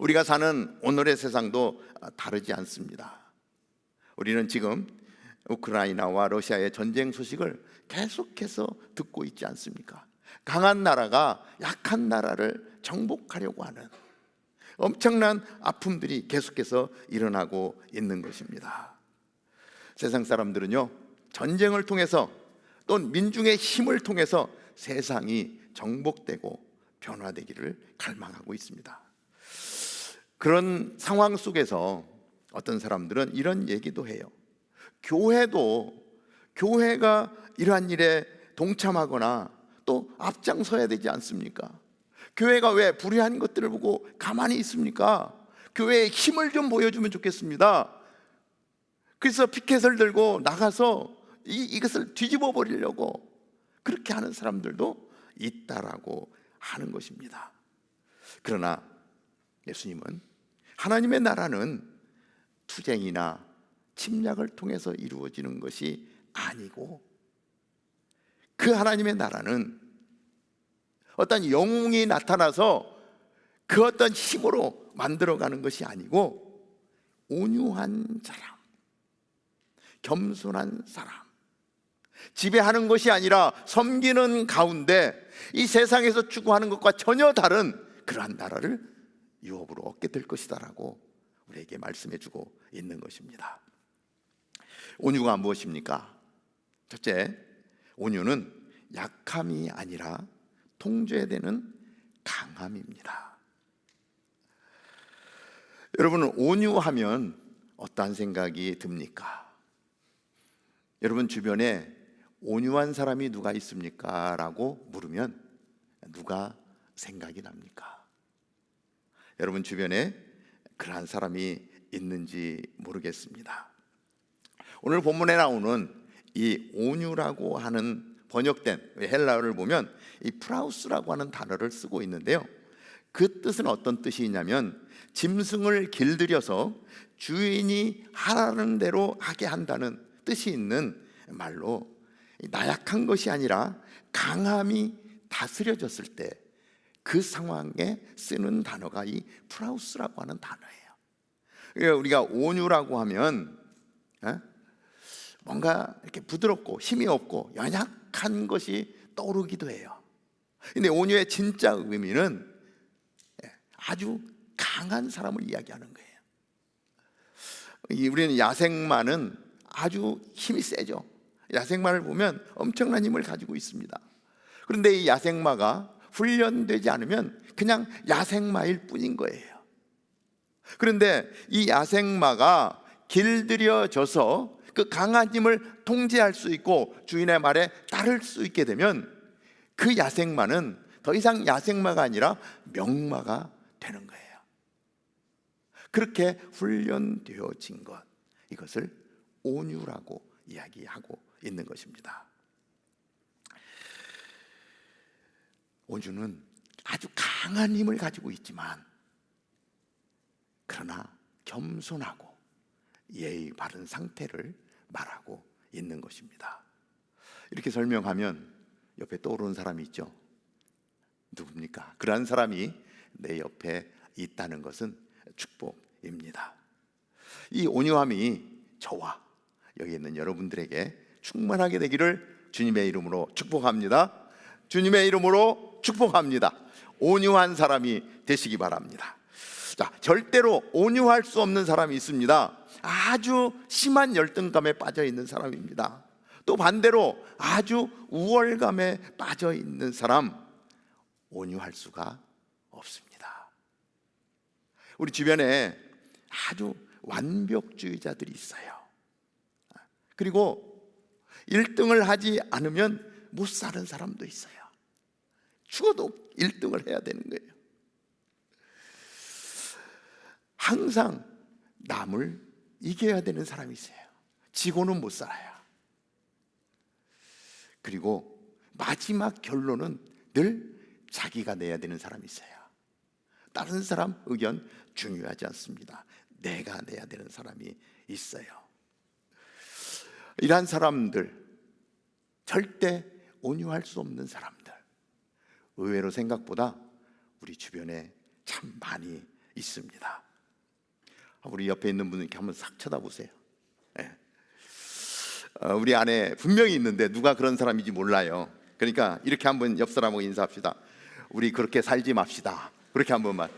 [SPEAKER 5] 우리가 사는 오늘의 세상도 다르지 않습니다. 우리는 지금 우크라이나와 러시아의 전쟁 소식을 계속해서 듣고 있지 않습니까? 강한 나라가 약한 나라를 정복하려고 하는 엄청난 아픔들이 계속해서 일어나고 있는 것입니다. 세상 사람들은요, 전쟁을 통해서 또 민중의 힘을 통해서 세상이 정복되고 변화되기를 갈망하고 있습니다. 그런 상황 속에서 어떤 사람들은 이런 얘기도 해요. 교회가 이러한 일에 동참하거나 또 앞장서야 되지 않습니까? 교회가 왜 불의한 것들을 보고 가만히 있습니까? 교회의 힘을 좀 보여주면 좋겠습니다. 그래서 피켓을 들고 나가서 이것을 뒤집어 버리려고 그렇게 하는 사람들도 있다라고 하는 것입니다. 그러나 예수님은 하나님의 나라는 투쟁이나 침략을 통해서 이루어지는 것이 아니고, 그 하나님의 나라는 어떤 영웅이 나타나서 그 어떤 힘으로 만들어가는 것이 아니고, 온유한 사람, 겸손한 사람, 지배하는 것이 아니라 섬기는 가운데 이 세상에서 추구하는 것과 전혀 다른 그러한 나라를 유업으로 얻게 될 것이다라고 우리에게 말씀해주고 있는 것입니다. 온유가 무엇입니까? 첫째, 온유는 약함이 아니라 통제되는 강함입니다. 여러분, 온유하면 어떠한 생각이 듭니까? 여러분 주변에 온유한 사람이 누가 있습니까? 라고 물으면 누가 생각이 납니까? 여러분 주변에 그러한 사람이 있는지 모르겠습니다. 오늘 본문에 나오는 이 온유라고 하는 번역된 헬라어를 보면 이 프라우스라고 하는 단어를 쓰고 있는데요, 그 뜻은 어떤 뜻이냐면 짐승을 길들여서 주인이 하라는 대로 하게 한다는 뜻이 있는 말로, 나약한 것이 아니라 강함이 다스려졌을 때 그 상황에 쓰는 단어가 이 프라우스라고 하는 단어예요. 그러니까 우리가 온유라고 하면 뭔가 이렇게 부드럽고 힘이 없고 연약한 것이 떠오르기도 해요. 근데 온유의 진짜 의미는 아주 강한 사람을 이야기하는 거예요. 우리는 야생마는 아주 힘이 세죠. 야생마를 보면 엄청난 힘을 가지고 있습니다. 그런데 이 야생마가 훈련되지 않으면 그냥 야생마일 뿐인 거예요. 그런데 이 야생마가 길들여져서 그 강한 힘을 통제할 수 있고 주인의 말에 따를 수 있게 되면 그 야생마는 더 이상 야생마가 아니라 명마가 되는 거예요. 그렇게 훈련되어진 것, 이것을 온유라고 이야기하고 있는 것입니다. 온유는 아주 강한 힘을 가지고 있지만 그러나 겸손하고 예의 바른 상태를 말하고 있는 것입니다. 이렇게 설명하면 옆에 떠오르는 사람이 있죠. 누굽니까? 그러한 사람이 내 옆에 있다는 것은 축복입니다. 이 온유함이 저와 여기 있는 여러분들에게 충만하게 되기를 주님의 이름으로 축복합니다. 주님의 이름으로 축복합니다. 온유한 사람이 되시기 바랍니다. 자, 절대로 온유할 수 없는 사람이 있습니다. 아주 심한 열등감에 빠져 있는 사람입니다. 또 반대로 아주 우월감에 빠져 있는 사람, 온유할 수가 없습니다. 우리 주변에 아주 완벽주의자들이 있어요. 그리고 1등을 하지 않으면 못 사는 사람도 있어요. 죽어도 1등을 해야 되는 거예요. 항상 남을 이겨야 되는 사람이 있어요. 지고는 못 살아요. 그리고 마지막 결론은 늘 자기가 내야 되는 사람이 있어요. 다른 사람 의견 중요하지 않습니다. 내가 내야 되는 사람이 있어요. 이러한 사람들, 절대 온유할 수 없는 사람들, 의외로 생각보다 우리 주변에 참 많이 있습니다. 우리 옆에 있는 분들 이렇게 한번 싹 쳐다보세요. 네. 우리 안에 분명히 있는데 누가 그런 사람인지 몰라요. 그러니까 이렇게 한번 옆 사람하고 인사합시다. 우리 그렇게 살지 맙시다. 그렇게 한 번만.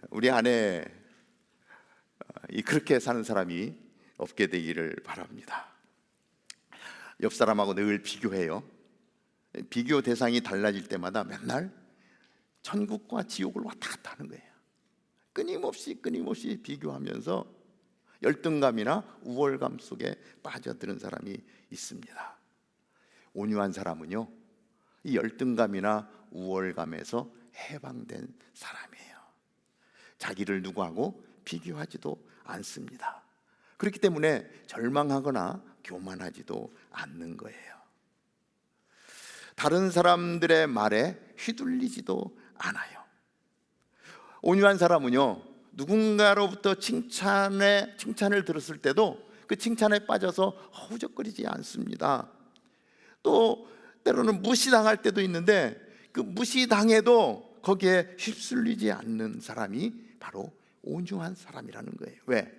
[SPEAKER 5] 우리 안에 그렇게 사는 사람이 없게 되기를 바랍니다. 옆 사람하고 늘 비교해요. 비교 대상이 달라질 때마다 맨날 천국과 지옥을 왔다 갔다 하는 거예요. 끊임없이 비교하면서 열등감이나 우월감 속에 빠져드는 사람이 있습니다. 온유한 사람은요, 이 열등감이나 우월감에서 해방된 사람이에요. 자기를 누구하고 비교하지도 않습니다. 그렇기 때문에 절망하거나 교만하지도 않는 거예요. 다른 사람들의 말에 휘둘리지도 않아요. 온유한 사람은요, 누군가로부터 칭찬을 들었을 때도 그 칭찬에 빠져서 허우적거리지 않습니다. 또 때로는 무시당할 때도 있는데 그 무시당해도 거기에 휩쓸리지 않는 사람이 바로 온유한 사람이라는 거예요. 왜?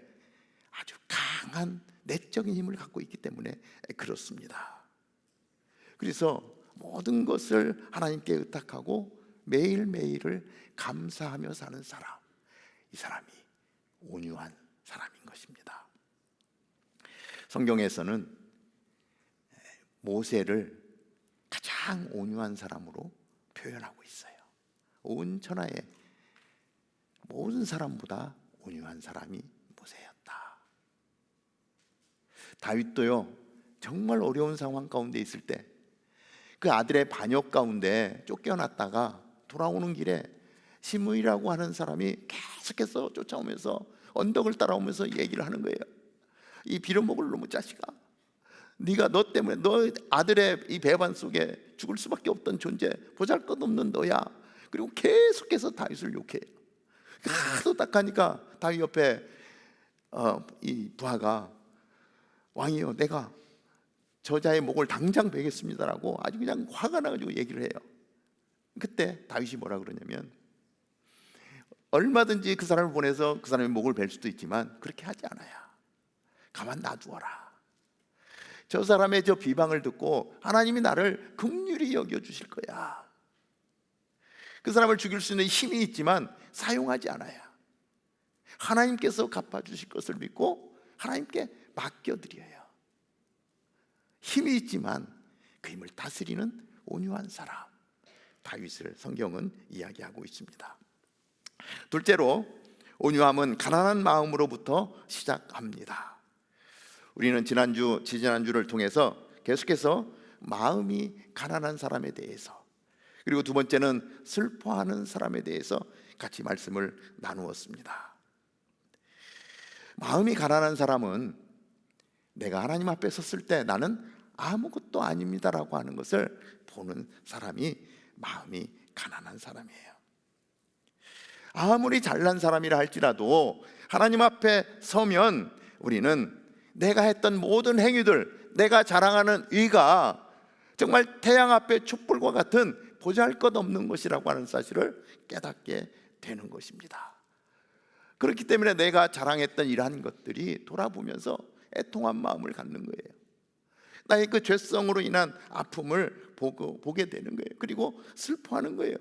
[SPEAKER 5] 아주 강한 내적인 힘을 갖고 있기 때문에 그렇습니다. 그래서 모든 것을 하나님께 의탁하고 매일매일을 감사하며 사는 사람, 이 사람이 온유한 사람인 것입니다. 성경에서는 모세를 가장 온유한 사람으로 표현하고 있어요. 온 천하의 모든 사람보다 온유한 사람이 모세였다. 다윗도요, 정말 어려운 상황 가운데 있을 때 그 아들의 반역 가운데 쫓겨났다가 돌아오는 길에 시므이라고 하는 사람이 계속해서 쫓아오면서 언덕을 따라오면서 얘기를 하는 거예요. 이 빌어먹을 놈의 자식아, 네가 너 때문에 너 아들의 이 배반 속에 죽을 수밖에 없던 존재, 보잘것없는 너야. 그리고 계속해서 다윗을 욕해요. 하도 딱하니까 다윗 옆에 이 부하가, 왕이요, 내가 저자의 목을 당장 베겠습니다라고 아주 그냥 화가 나가지고 얘기를 해요. 그때 다윗이 뭐라 그러냐면, 얼마든지 그 사람을 보내서 그 사람의 목을 벨 수도 있지만 그렇게 하지 않아요. 가만 놔두어라. 저 사람의 저 비방을 듣고 하나님이 나를 긍휼히 여겨주실 거야. 그 사람을 죽일 수 있는 힘이 있지만 사용하지 않아요. 하나님께서 갚아주실 것을 믿고 하나님께 맡겨드려요. 힘이 있지만 그 힘을 다스리는 온유한 사람, 다윗을 성경은 이야기하고 있습니다. 둘째로, 온유함은 가난한 마음으로부터 시작합니다. 우리는 지지난주를 통해서 계속해서 마음이 가난한 사람에 대해서, 그리고 두 번째는 슬퍼하는 사람에 대해서 같이 말씀을 나누었습니다. 마음이 가난한 사람은 내가 하나님 앞에 섰을 때 나는 아무것도 아닙니다라고 하는 것을 보는 사람이 마음이 가난한 사람이에요. 아무리 잘난 사람이라 할지라도 하나님 앞에 서면 우리는 내가 했던 모든 행위들, 내가 자랑하는 의가 정말 태양 앞에 촛불과 같은 보잘것없는 것이라고 하는 사실을 깨닫게 되는 것입니다. 그렇기 때문에 내가 자랑했던 이러한 것들이 돌아보면서 애통한 마음을 갖는 거예요. 나의 그 죄성으로 인한 아픔을 보게 되는 거예요. 그리고 슬퍼하는 거예요.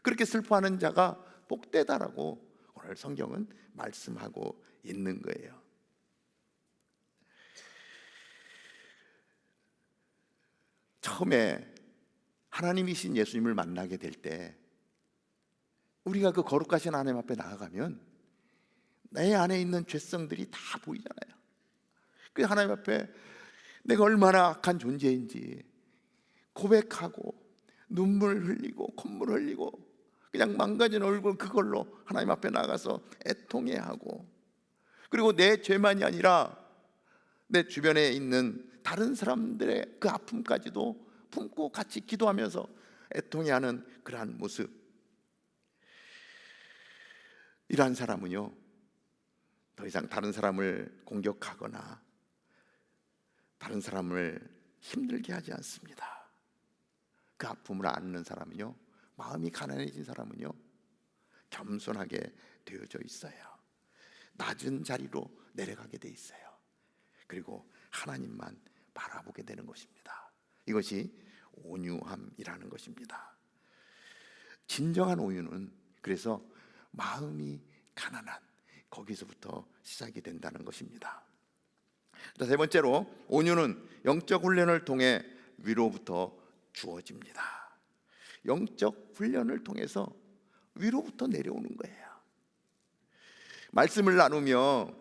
[SPEAKER 5] 그렇게 슬퍼하는 자가 복되다라고 오늘 성경은 말씀하고 있는 거예요. 처음에 하나님이신 예수님을 만나게 될 때 우리가 그 거룩하신 하나님 앞에 나아가면 내 안에 있는 죄성들이 다 보이잖아요. 그 하나님 앞에 내가 얼마나 악한 존재인지 고백하고 눈물 흘리고 콧물 흘리고 그냥 망가진 얼굴 그걸로 하나님 앞에 나가서 애통해야 하고, 그리고 내 죄만이 아니라 내 주변에 있는 다른 사람들의 그 아픔까지도 품고 같이 기도하면서 애통해하는 그러한 모습, 이러한 사람은요 더 이상 다른 사람을 공격하거나 다른 사람을 힘들게 하지 않습니다. 그 아픔을 안는 사람은요, 마음이 가난해진 사람은요 겸손하게 되어져 있어요. 낮은 자리로 내려가게 돼 있어요. 그리고 하나님만 바라보게 되는 것입니다. 이것이 온유함이라는 것입니다. 진정한 온유는 그래서 마음이 가난한 거기서부터 시작이 된다는 것입니다. 자, 세 번째로 온유는 영적 훈련을 통해 위로부터 주어집니다. 영적 훈련을 통해서 위로부터 내려오는 거예요. 말씀을 나누며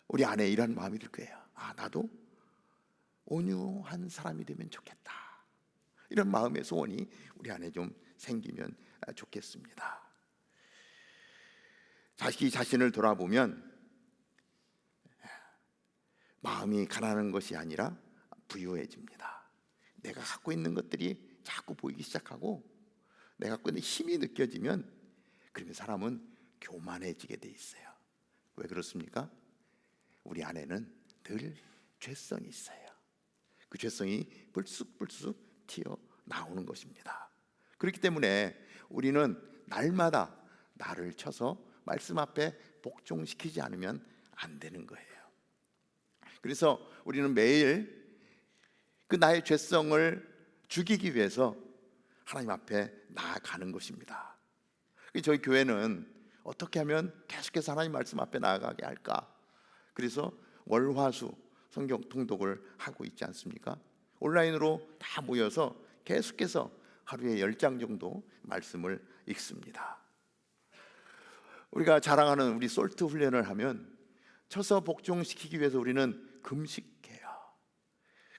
[SPEAKER 5] 우리 안에 이런 마음이 들 거예요. 아, 나도 온유한 사람이 되면 좋겠다. 이런 마음의 소원이 우리 안에 좀 생기면 좋겠습니다. 자식이 자신을 돌아보면 마음이 가난한 것이 아니라 부유해집니다. 내가 갖고 있는 것들이 자꾸 보이기 시작하고 내가 갖고 있는 힘이 느껴지면 그러면 사람은 교만해지게 돼 있어요. 왜 그렇습니까? 우리 안에는 늘 죄성이 있어요. 그 죄성이 불쑥불쑥 튀어나오는 것입니다. 그렇기 때문에 우리는 날마다 나를 쳐서 말씀 앞에 복종시키지 않으면 안 되는 거예요. 그래서 우리는 매일 그 나의 죄성을 죽이기 위해서 하나님 앞에 나아가는 것입니다. 저희 교회는 어떻게 하면 계속해서 하나님 말씀 앞에 나아가게 할까? 그래서 월화수 성경 통독을 하고 있지 않습니까? 온라인으로 다 모여서 계속해서 하루에 10장 정도 말씀을 읽습니다. 우리가 자랑하는 우리 솔트 훈련을 하면 쳐서 복종시키기 위해서 우리는 금식해요.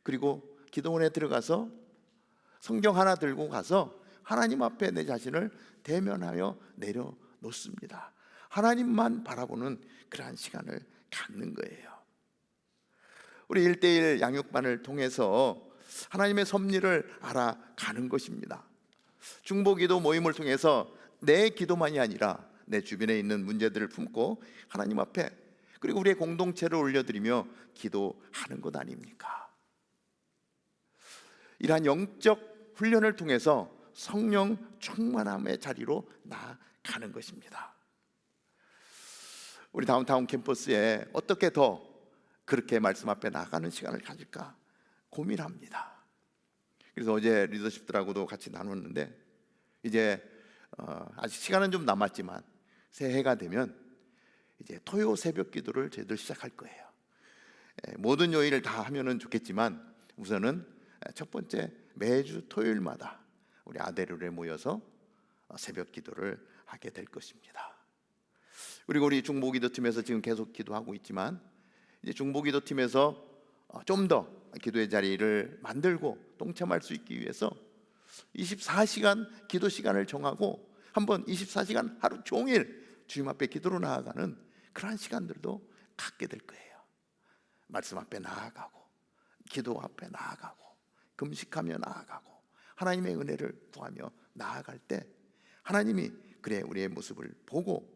[SPEAKER 5] 그리고 기도원에 들어가서 성경 하나 들고 가서 하나님 앞에 내 자신을 대면하여 내려놓습니다. 하나님만 바라보는 그러한 시간을 갖는 거예요. 우리 1:1 양육반을 통해서 하나님의 섭리를 알아가는 것입니다. 중보기도 모임을 통해서 내 기도만이 아니라 내 주변에 있는 문제들을 품고 하나님 앞에 그리고 우리의 공동체를 올려드리며 기도하는 것 아닙니까? 이러한 영적 훈련을 통해서 성령 충만함의 자리로 나아가는 것입니다. 우리 다운타운 캠퍼스에 어떻게 더 그렇게 말씀 앞에 나가는 시간을 가질까 고민합니다. 그래서 어제 리더십들하고도 같이 나눴는데 이제 아직 시간은 좀 남았지만 새해가 되면 이제 토요 새벽 기도를 저희들 시작할 거예요. 모든 요일을 다 하면은 좋겠지만 우선은 첫 번째 매주 토요일마다 우리 아데르에 모여서 새벽 기도를 하게 될 것입니다. 그리고 우리 중보기도팀에서 지금 계속 기도하고 있지만 이제 중보기도팀에서 좀 더 기도의 자리를 만들고 동참할 수 있기 위해서 24시간 기도 시간을 정하고 한번 24시간 하루 종일 주님 앞에 기도로 나아가는 그러한 시간들도 갖게 될 거예요. 말씀 앞에 나아가고 기도 앞에 나아가고 금식하며 나아가고 하나님의 은혜를 구하며 나아갈 때 하나님이 그래 우리의 모습을 보고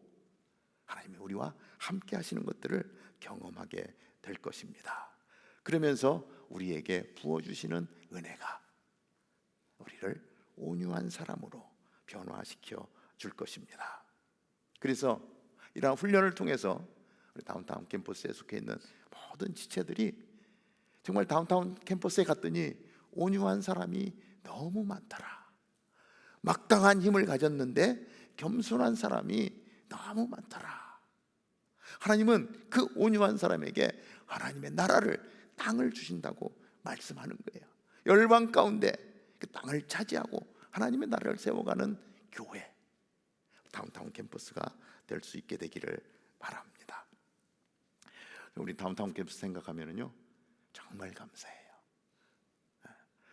[SPEAKER 5] 하나님이 우리와 함께 하시는 것들을 경험하게 될 것입니다. 그러면서 우리에게 부어주시는 은혜가 우리를 온유한 사람으로 변화시켜 줄 것입니다. 그래서 이러한 훈련을 통해서 우리 다운타운 캠퍼스에 속해 있는 모든 지체들이 정말 다운타운 캠퍼스에 갔더니 온유한 사람이 너무 많더라. 막강한 힘을 가졌는데 겸손한 사람이 너무 많더라. 하나님은 그 온유한 사람에게 하나님의 나라를 땅을 주신다고 말씀하는 거예요. 열방 가운데 그 땅을 차지하고 하나님의 나라를 세워가는 교회 다운타운 캠퍼스가 될 수 있게 되기를 바랍니다. 우리 다운타운 캠퍼스 생각하면은요 정말 감사해요.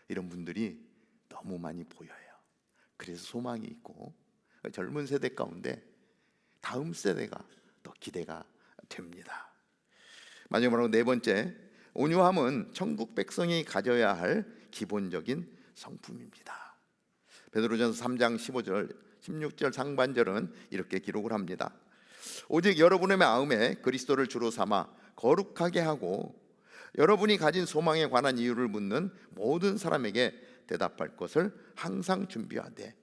[SPEAKER 5] 이런 분들이 너무 많이 보여요. 그래서 소망이 있고 젊은 세대 가운데 다음 세대가 더 기대가 됩니다. 마지막으로 네 번째, 온유함은 천국 백성이 가져야 할 기본적인 성품입니다. 베드로전서 3장 15절 16절 상반절은 이렇게 기록을 합니다. 오직 여러분의 마음에 그리스도를 주로 삼아 거룩하게 하고 여러분이 가진 소망에 관한 이유를 묻는 모든 사람에게 대답할 것을 항상 준비하되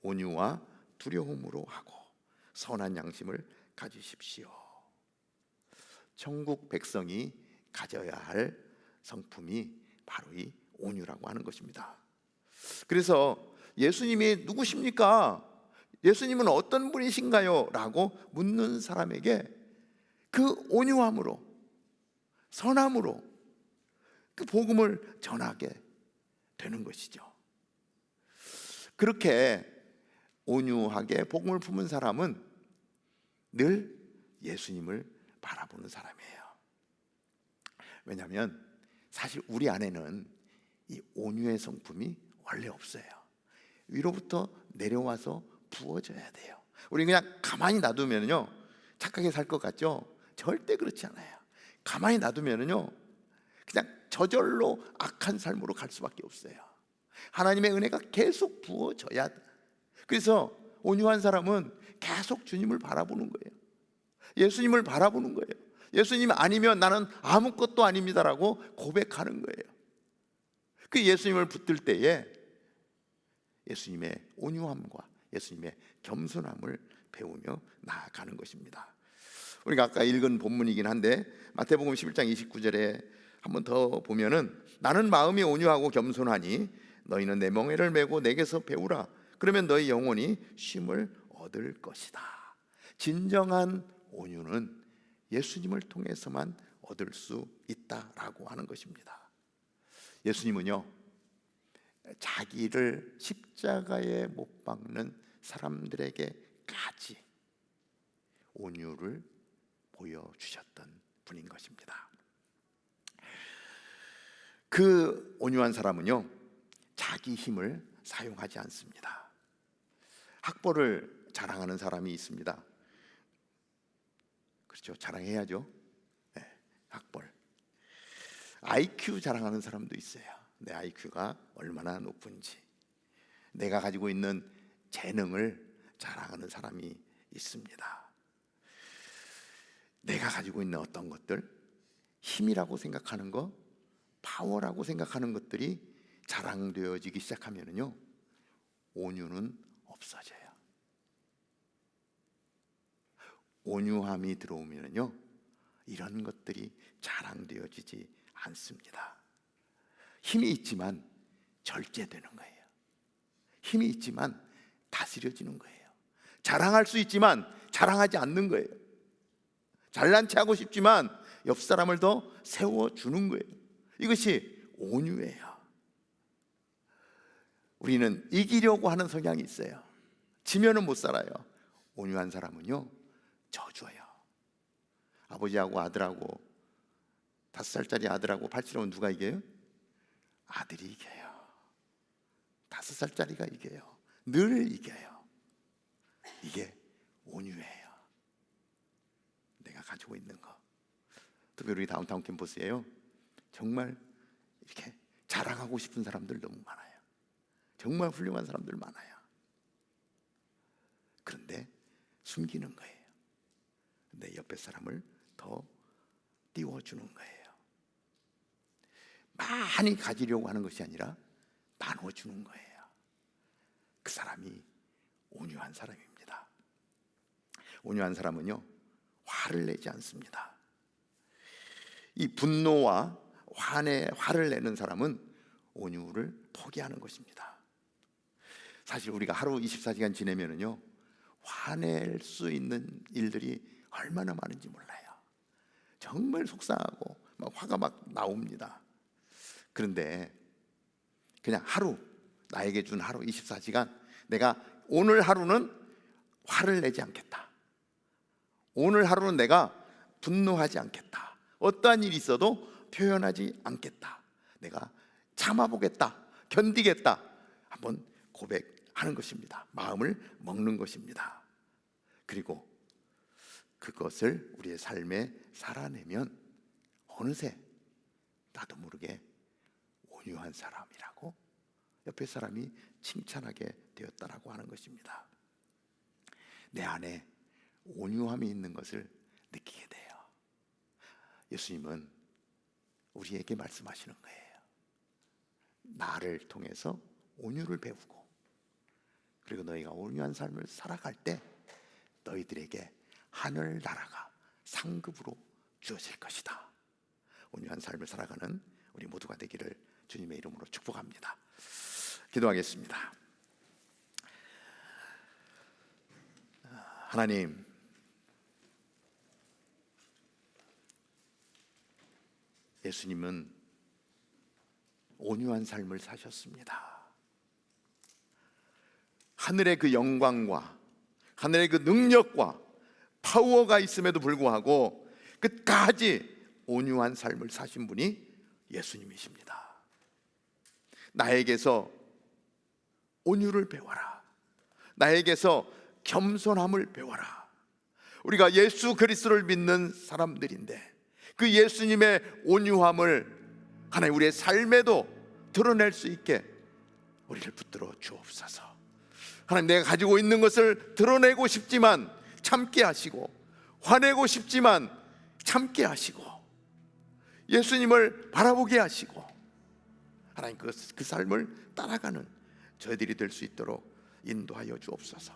[SPEAKER 5] 온유와 두려움으로 하고 선한 양심을 가지십시오. 천국 백성이 가져야 할 성품이 바로 이 온유라고 하는 것입니다. 그래서 예수님이 누구십니까? 예수님은 어떤 분이신가요? 라고 묻는 사람에게 그 온유함으로, 선함으로 그 복음을 전하게 되는 것이죠. 그렇게 온유하게 복음을 품은 사람은 늘 예수님을 바라보는 사람이에요. 왜냐하면 사실 우리 안에는 이 온유의 성품이 원래 없어요. 위로부터 내려와서 부어져야 돼요. 우리 그냥 가만히 놔두면요 착하게 살 것 같죠? 절대 그렇지 않아요. 가만히 놔두면요 그냥 저절로 악한 삶으로 갈 수밖에 없어요. 하나님의 은혜가 계속 부어져야 돼. 그래서 온유한 사람은 계속 주님을 바라보는 거예요. 예수님을 바라보는 거예요. 예수님 아니면 나는 아무것도 아닙니다라고 고백하는 거예요. 그 예수님을 붙들 때에 예수님의 온유함과 예수님의 겸손함을 배우며 나아가는 것입니다. 우리가 아까 읽은 본문이긴 한데 마태복음 11장 29절에 한번 더 보면은 나는 마음이 온유하고 겸손하니 너희는 내 멍에를 메고 내게서 배우라. 그러면 너희 영혼이 쉼을 얻을 것이다. 진정한 온유는 예수님을 통해서만 얻을 수 있다라고 하는 것입니다. 예수님은요 자기를 십자가에 못 박는 사람들에게까지 온유를 보여주셨던 분인 것입니다. 그 온유한 사람은요 자기 힘을 사용하지 않습니다. 학벌을 자랑하는 사람이 있습니다. 그렇죠, 자랑해야죠. 네, 학벌. IQ 자랑하는 사람도 있어요. 내 IQ가 얼마나 높은지, 내가 가지고 있는 재능을 자랑하는 사람이 있습니다. 내가 가지고 있는 어떤 것들, 힘이라고 생각하는 것, 파워라고 생각하는 것들이 자랑되어지기 시작하면요 온유는 없어져요. 온유함이 들어오면요 이런 것들이 자랑되어지지 않습니다. 힘이 있지만 절제되는 거예요. 힘이 있지만 다스려지는 거예요. 자랑할 수 있지만 자랑하지 않는 거예요. 잘난 체 하고 싶지만 옆 사람을 더 세워주는 거예요. 이것이 온유예요. 우리는 이기려고 하는 성향이 있어요. 지면은 못 살아요. 온유한 사람은요 져줘요. 아버지하고 아들하고 5살짜리 아들하고 8치러면 누가 이겨요? 아들이 이겨요. 5살짜리가 이겨요. 늘 이겨요. 이게 온유예요. 내가 가지고 있는 거. 특별히 우리 다운타운 캠퍼스에요 정말 이렇게 자랑하고 싶은 사람들 너무 많아요. 정말 훌륭한 사람들 많아요. 그런데 숨기는 거예요. 내 옆에 사람을 더 띄워주는 거예요. 많이 가지려고 하는 것이 아니라 나눠주는 거예요. 그 사람이 온유한 사람입니다. 온유한 사람은요 화를 내지 않습니다. 이 분노와 화를 내는 사람은 온유를 포기하는 것입니다. 사실 우리가 하루 24시간 지내면은요 화낼 수 있는 일들이 얼마나 많은지 몰라요. 정말 속상하고 막 화가 막 나옵니다. 그런데 그냥 하루, 나에게 준 하루 24시간 내가 오늘 하루는 화를 내지 않겠다. 오늘 하루는 내가 분노하지 않겠다. 어떠한 일이 있어도 표현하지 않겠다. 내가 참아보겠다. 견디겠다. 한번 고백할 하는 것입니다. 마음을 먹는 것입니다. 그리고 그것을 우리의 삶에 살아내면 어느새 나도 모르게 온유한 사람이라고 옆에 사람이 칭찬하게 되었다라고 하는 것입니다. 내 안에 온유함이 있는 것을 느끼게 돼요. 예수님은 우리에게 말씀하시는 거예요. 나를 통해서 온유를 배우고, 그리고 너희가 온유한 삶을 살아갈 때 너희들에게 하늘나라가 상급으로 주어질 것이다. 온유한 삶을 살아가는 우리 모두가 되기를 주님의 이름으로 축복합니다. 기도하겠습니다. 하나님, 예수님은 온유한 삶을 사셨습니다. 하늘의 그 영광과 하늘의 그 능력과 파워가 있음에도 불구하고 끝까지 온유한 삶을 사신 분이 예수님이십니다. 나에게서 온유를 배워라. 나에게서 겸손함을 배워라. 우리가 예수 그리스도를 믿는 사람들인데 그 예수님의 온유함을 하나님 우리의 삶에도 드러낼 수 있게 우리를 붙들어 주옵소서. 하나님, 내가 가지고 있는 것을 드러내고 싶지만 참게 하시고, 화내고 싶지만 참게 하시고, 예수님을 바라보게 하시고, 하나님 그 삶을 따라가는 저희들이 될 수 있도록 인도하여 주옵소서.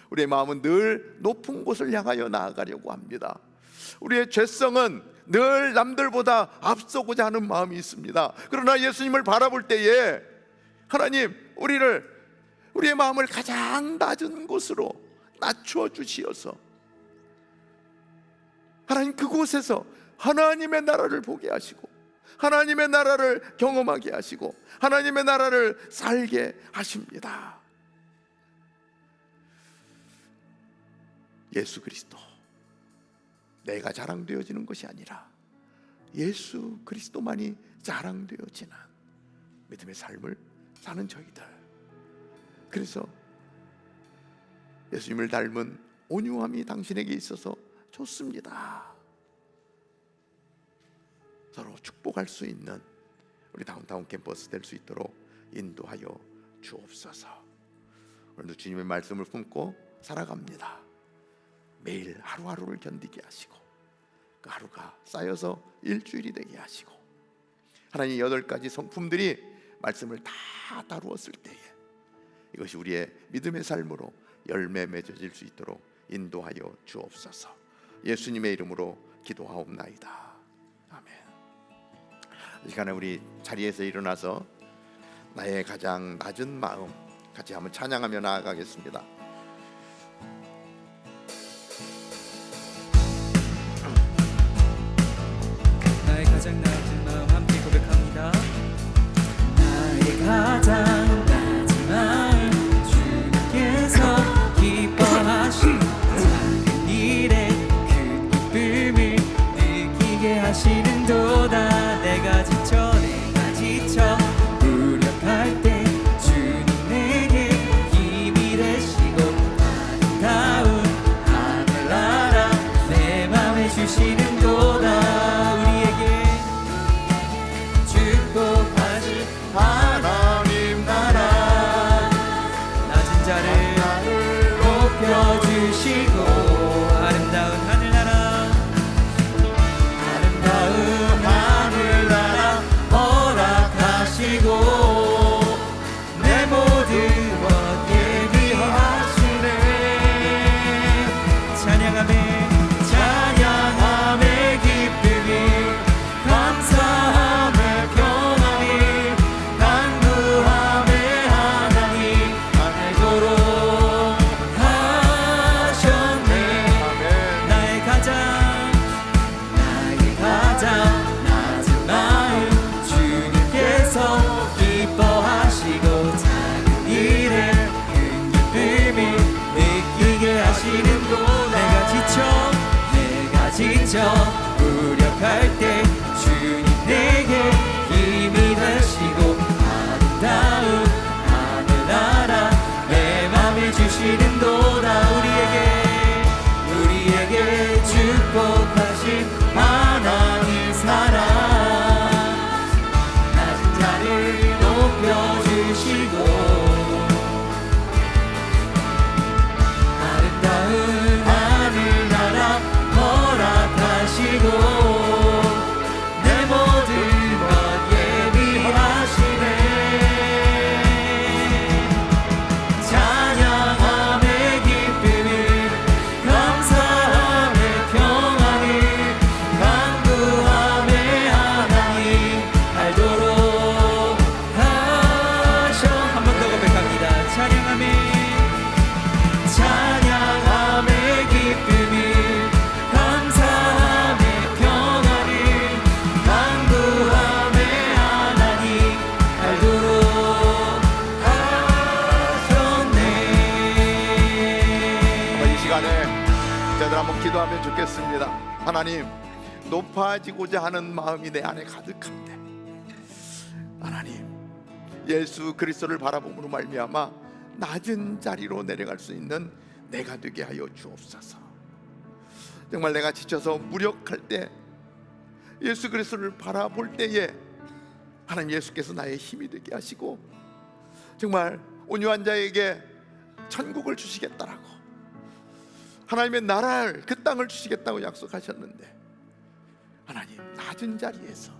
[SPEAKER 5] 우리의 마음은 늘 높은 곳을 향하여 나아가려고 합니다. 우리의 죄성은 늘 남들보다 앞서고자 하는 마음이 있습니다. 그러나 예수님을 바라볼 때에 하나님, 우리의 마음을 가장 낮은 곳으로 낮추어 주시어서 하나님 그곳에서 하나님의 나라를 보게 하시고, 하나님의 나라를 경험하게 하시고, 하나님의 나라를 살게 하십니다. 예수 그리스도, 내가 자랑되어지는 것이 아니라 예수 그리스도만이 자랑되어지는 믿음의 삶을 사는 저희들, 그래서 예수님을 닮은 온유함이 당신에게 있어서 좋습니다. 서로 축복할 수 있는 우리 다운타운 캠퍼스 될 수 있도록 인도하여 주옵소서. 오늘도 주님의 말씀을 품고 살아갑니다. 매일 하루하루를 견디게 하시고, 그 하루가 쌓여서 일주일이 되게 하시고, 하나님 8가지 성품들이 말씀을 다 다루었을 때에 이것이 우리의 믿음의 삶으로 열매 맺어질 수 있도록 인도하여 주옵소서. 예수님의 이름으로 기도하옵나이다. 아멘. 이 시간에 우리 자리에서 일어나서 나의 가장 낮은 마음 같이 한번 찬양하며 나아가겠습니다.
[SPEAKER 2] 나의 가장 낮은 마음 함께 고백합니다. 나의 가장 낮은 마음 주님께서 기뻐하시는 작은 일에 그 기쁨을 느끼게 하시는도다. 내가 지쳐 무력할 때 주님 내게 힘이 되시고, 아름다운 하늘나라 내 맘에 주시는도다. 우리에게 축복하실 하나님 나라, 낮은 자를 높여주시고, 아름다운 하늘나라, 아름다운 하늘나라 허락하시고, 내 모든 것 예비하시네. 찬양함의 기쁨이, 감사함의 평안이, 강구함의 하나님 알도록 하셨네. 나의 가장 낮은 마음 주님께서 기뻐하시고, 작은 일에 큰 기쁨이 느끼게 하시는 곳. 내가 지쳐 무력할 때 주님 내게 힘이 되시고, 아름다운 하늘나라 내 하시는도다. 우리에게 축복하신 하나님 사랑, 낮은 자를 높여주시고 아름다운 하늘나라 허락하시고 내 모든 것 예비하시네. 찬양함의 기쁨을 감사함의 평안을 간구함의 하나님 알도록 하셔. 한 번 더 고백합니다. 찬양함의 기쁨을 감사함의 평안을 간구함의 하나님 알도록 하셨네.
[SPEAKER 5] 이 시간에 저희들 한번 기도하면 좋겠습니다. 하나님, 높아지고자 하는 마음이 내 안에 가득한데 하나님, 예수 그리스도를 바라봄으로 말미암아 낮은 자리로 내려갈 수 있는 내가 되게 하여 주옵소서. 정말 내가 지쳐서 무력할 때 예수 그리스도를 바라볼 때에 하나님 예수께서 나의 힘이 되게 하시고 정말 온유한 자에게 천국을 주시겠다라고, 하나님의 나라를, 그 땅을 주시겠다고 약속하셨는데 하나님, 낮은 자리에서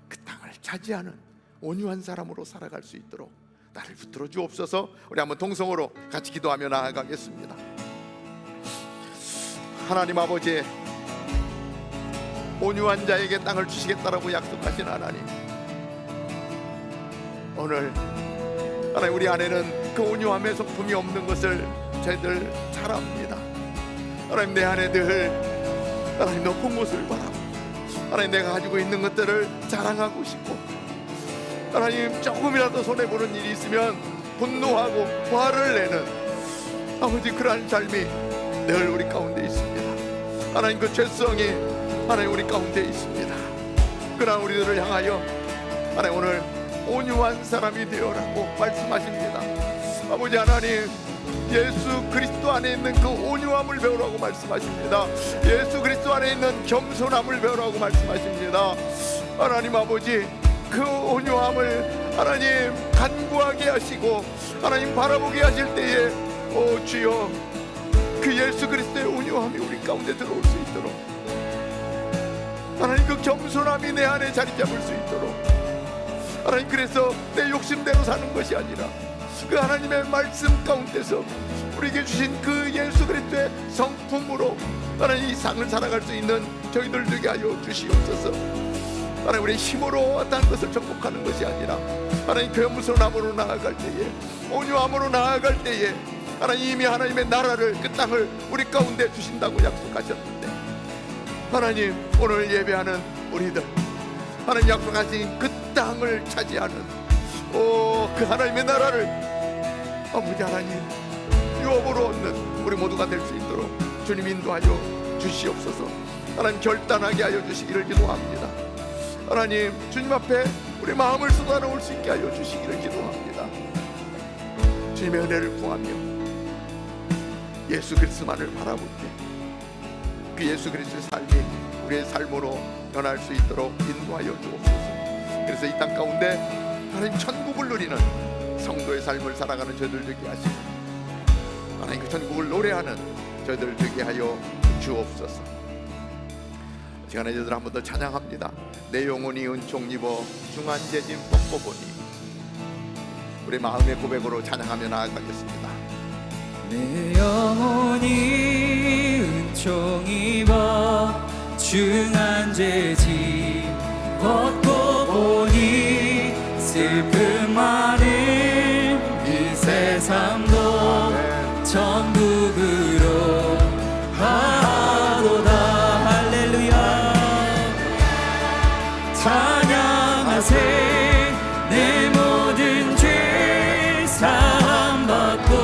[SPEAKER 5] 그 땅을 차지하는 온유한 사람으로 살아갈 수 있도록 나를 붙들어 주옵소서. 우리 한번 동성으로 같이 기도하며 나아가겠습니다. 하나님 아버지, 온유한 자에게 땅을 주시겠다라고 약속하신 하나님, 오늘 하나님 우리 안에는 그 온유함의 성품이 없는 것을 저희들 잘 압니다. 하나님, 내 안에 늘 하나님 높은 곳을 바라보고 하나님 내가 가지고 있는 것들을 자랑하고 싶고 하나님 조금이라도 손해보는 일이 있으면 분노하고 화를 내는 아버지 그러한 삶이 늘 우리 가운데 있습니다. 하나님, 그 죄성이 하나님 우리 가운데 있습니다. 그러나 우리들을 향하여 하나님 오늘 온유한 사람이 되어라고 말씀하십니다. 아버지 하나님, 예수 그리스도 안에 있는 그 온유함을 배우라고 말씀하십니다. 예수 그리스도 안에 있는 겸손함을 배우라고 말씀하십니다. 하나님 아버지, 그 온유함을 하나님 간구하게 하시고 하나님 바라보게 하실 때에 오 주여, 그 예수 그리스도의 온유함이 우리 가운데 들어올 수 있도록 하나님, 그 겸손함이 내 안에 자리 잡을 수 있도록 하나님, 그래서 내 욕심대로 사는 것이 아니라 그 하나님의 말씀 가운데서 우리에게 주신 그 예수 그리스도의 성품으로 하나님 이 상을 살아갈 수 있는 저희들 되게 하여 주시옵소서. 하나님, 우리 힘으로 어떤 것을 정복하는 것이 아니라 하나님 겸손함으로 나아갈 때에, 온유함으로 나아갈 때에 하나님 이미 하나님의 나라를, 그 땅을 우리 가운데 주신다고 약속하셨는데 하나님, 오늘 예배하는 우리들 하나님 약속하신 그 땅을 차지하는 그 하나님의 나라를 아버지 하나님 유업으로 얻는 우리 모두가 될 수 있도록 주님 인도하여 주시옵소서. 하나님, 결단하게 하여 주시기를 기도합니다. 하나님, 주님 앞에 우리 마음을 쏟아놓을 수 있게 하여 주시기를 기도합니다. 주님의 은혜를 구하며 예수 그리스도만을 바라볼 때 그 예수 그리스도의 삶이 우리의 삶으로 변할 수 있도록 인도하여 주옵소서. 그래서 이 땅 가운데 하나님 천국을 누리는 성도의 삶을 살아가는 저희들 되게 하시고 하나님 그 천국을 노래하는 저희들 되게 하여 주옵소서. 시간에 저희들 한 번 더 찬양합니다. 내 영혼이 은총 입어 중한 재짐 뻗고보니. 우리 마음의 고백으로 찬양하며 나아가겠습니다.
[SPEAKER 2] 내 영혼이 은총 입어 중한 재짐 벗고 보니 슬픔 많은 이 세상도 천국으로 가도다. 할렐루야. 찬양하세. 내 모든 죄 사함받고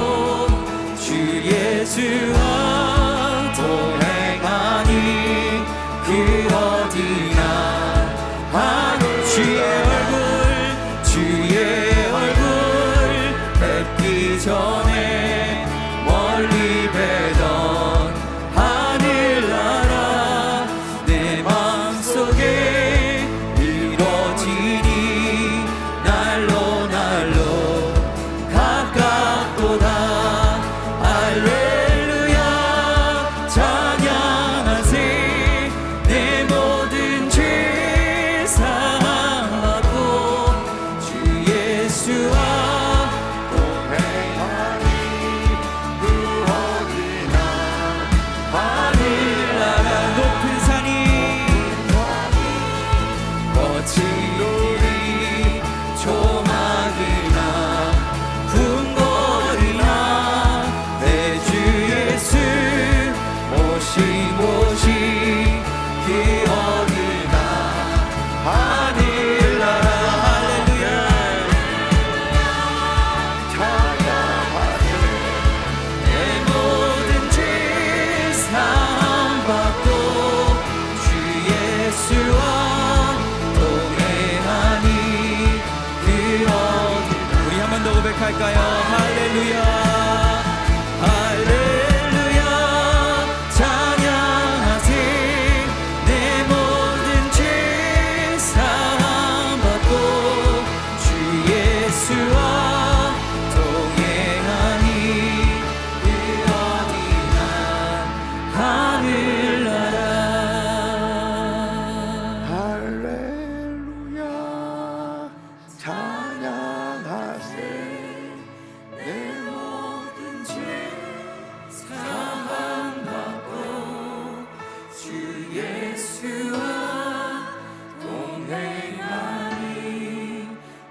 [SPEAKER 2] 주 예수와 동행하니 그 어디나 주의 얼굴 뵙기 전에 받도다. 할렐루야 찬양하세. 내 모든 죄 사함받고 주 예수와 동행하니 그 어디나 하늘나라. 높은 산이 거친 길이 조막이나 궁궐이나 내 주 예수 모시 그 어디나 하늘나라. 할렐루야 내 모든 죄 사함받고 주 예수와 동행하니 그 어디. 우리 한 번 더 고백할까요? 할렐루야 할렐루야 찬양하세. 내 모든 죄 사함받고 주 예수와 동행하니 그 어디나 하늘나라.
[SPEAKER 5] 할렐루야 찬양하세.
[SPEAKER 2] 내 모든 죄 사함받고 주 예수와 동행하니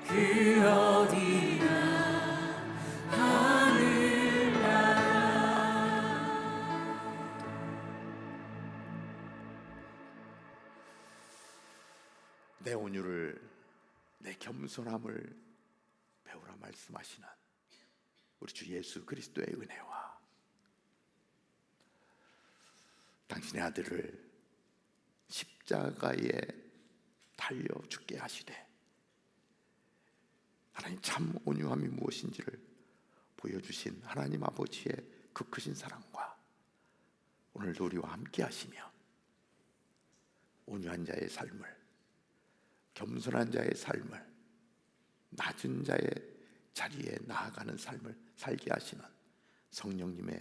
[SPEAKER 2] 그 어디나 하늘나라.
[SPEAKER 5] 내 온유를 내 겸손함을 배우라 말씀하시는 우리 주 예수 그리스도의 은혜와 당신의 아들을 십자가에 달려 죽게 하시되 하나님 참 온유함이 무엇인지를 보여주신 하나님 아버지의 그 크신 사랑과 오늘도 우리와 함께 하시며 온유한 자의 삶을, 겸손한 자의 삶을, 낮은 자의 자리에 나아가는 삶을 살게 하시는 성령님의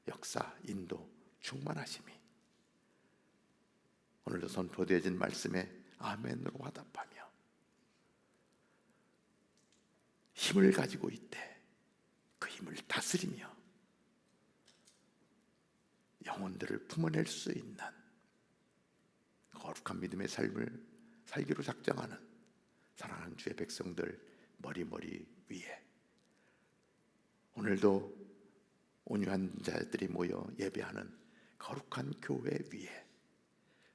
[SPEAKER 5] 역사, 인도, 충만하심이 오늘도 선포되어진 말씀에 아멘으로 화답하며 힘을 가지고 있되 그 힘을 다스리며 영혼들을 품어낼 수 있는 거룩한 믿음의 삶을 살기로 작정하는 사랑하는 주의 백성들 머리 위에 오늘도 온유한 자들이 모여 예배하는 거룩한 교회 위에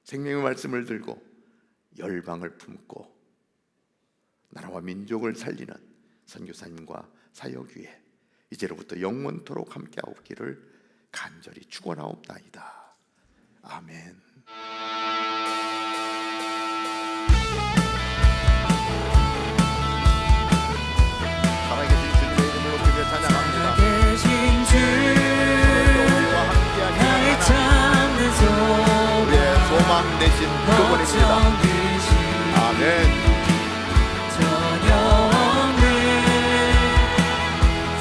[SPEAKER 5] 생명의 말씀을 들고 열방을 품고 나라와 민족을 살리는 선교사님과 사역 위에 이제로부터 영원토록 함께하옵기를 간절히 축원하옵나이다. 아멘. 살아계신 주님의 이름을 높이며 찬양합니다.
[SPEAKER 2] 계신 주
[SPEAKER 5] 우리와 함께하시는
[SPEAKER 2] 나의
[SPEAKER 5] 하나님,
[SPEAKER 2] 참된
[SPEAKER 5] 우리의 소망 되신 그분입니다. 아멘.
[SPEAKER 2] 전혀 없네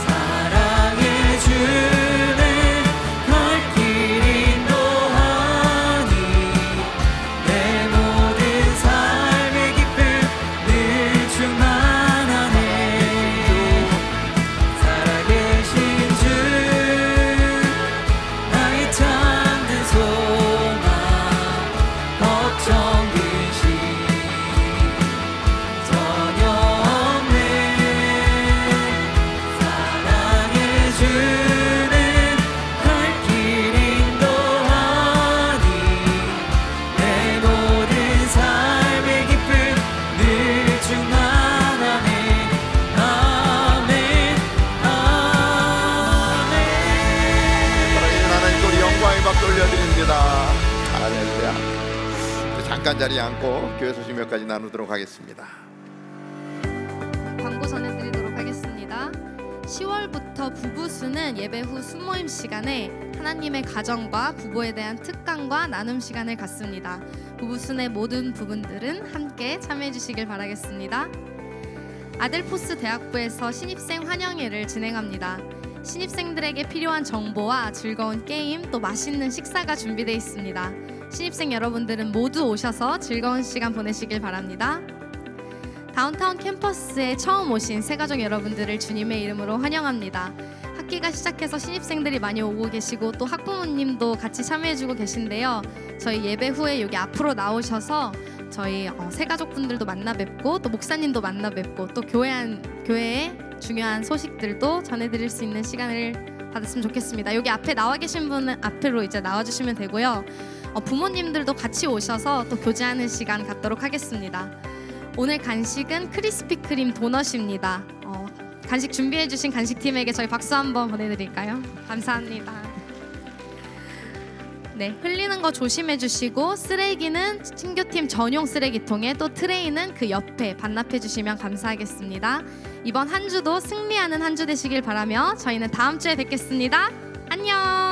[SPEAKER 2] 사랑해 주네 갈 길 인도하니 내 모든 삶의 기쁨 늘 충만하네. 살아계신 주 나의 참된 소망 걱정 근심 전혀 없네 사랑해 주네 갈 길 인도하니 내 모든 삶의 기쁨 늘 충만하네. 아멘 아멘.
[SPEAKER 5] 살아계신 하나님 우리 영광의 박 돌려드립니다. 할렐루야. 잠깐 자리에 앉고 교회 소식 몇 가지 나누도록 하겠습니다.
[SPEAKER 7] 광고 전해드리도록 하겠습니다. 10월부터 부부수는 예배 후 순모임 시간에 하나님의 가정과 부부에 대한 특강과 나눔 시간을 갖습니다. 부부순의 모든 부분들은 함께 참여해 주시길 바라겠습니다. 아델포스 대학부에서 신입생 환영회를 진행합니다. 신입생들에게 필요한 정보와 즐거운 게임 또 맛있는 식사가 준비되어 있습니다. 신입생 여러분들은 모두 오셔서 즐거운 시간 보내시길 바랍니다. 다운타운 캠퍼스에 처음 오신 새가족 여러분들을 주님의 이름으로 환영합니다. 학기가 시작해서 신입생들이 많이 오고 계시고 또 학부모님도 같이 참여해주고 계신데요. 저희 예배 후에 여기 앞으로 나오셔서 저희 새가족분들도 만나 뵙고 또 목사님도 만나 뵙고 또 교회의 중요한 소식들도 전해드릴 수 있는 시간을 받았으면 좋겠습니다. 여기 앞에 나와 계신 분은 앞으로 이제 나와주시면 되고요. 부모님들도 같이 오셔서 또 교제하는 시간 갖도록 하겠습니다. 오늘 간식은 크리스피 크림 도넛입니다. 간식 준비해주신 간식팀에게 저희 박수 한번 보내드릴까요? 감사합니다. 네, 흘리는 거 조심해주시고 쓰레기는 친교팀 전용 쓰레기통에 또 트레이는 그 옆에 반납해주시면 감사하겠습니다. 이번 한 주도 승리하는 한 주 되시길 바라며 저희는 다음 주에 뵙겠습니다. 안녕.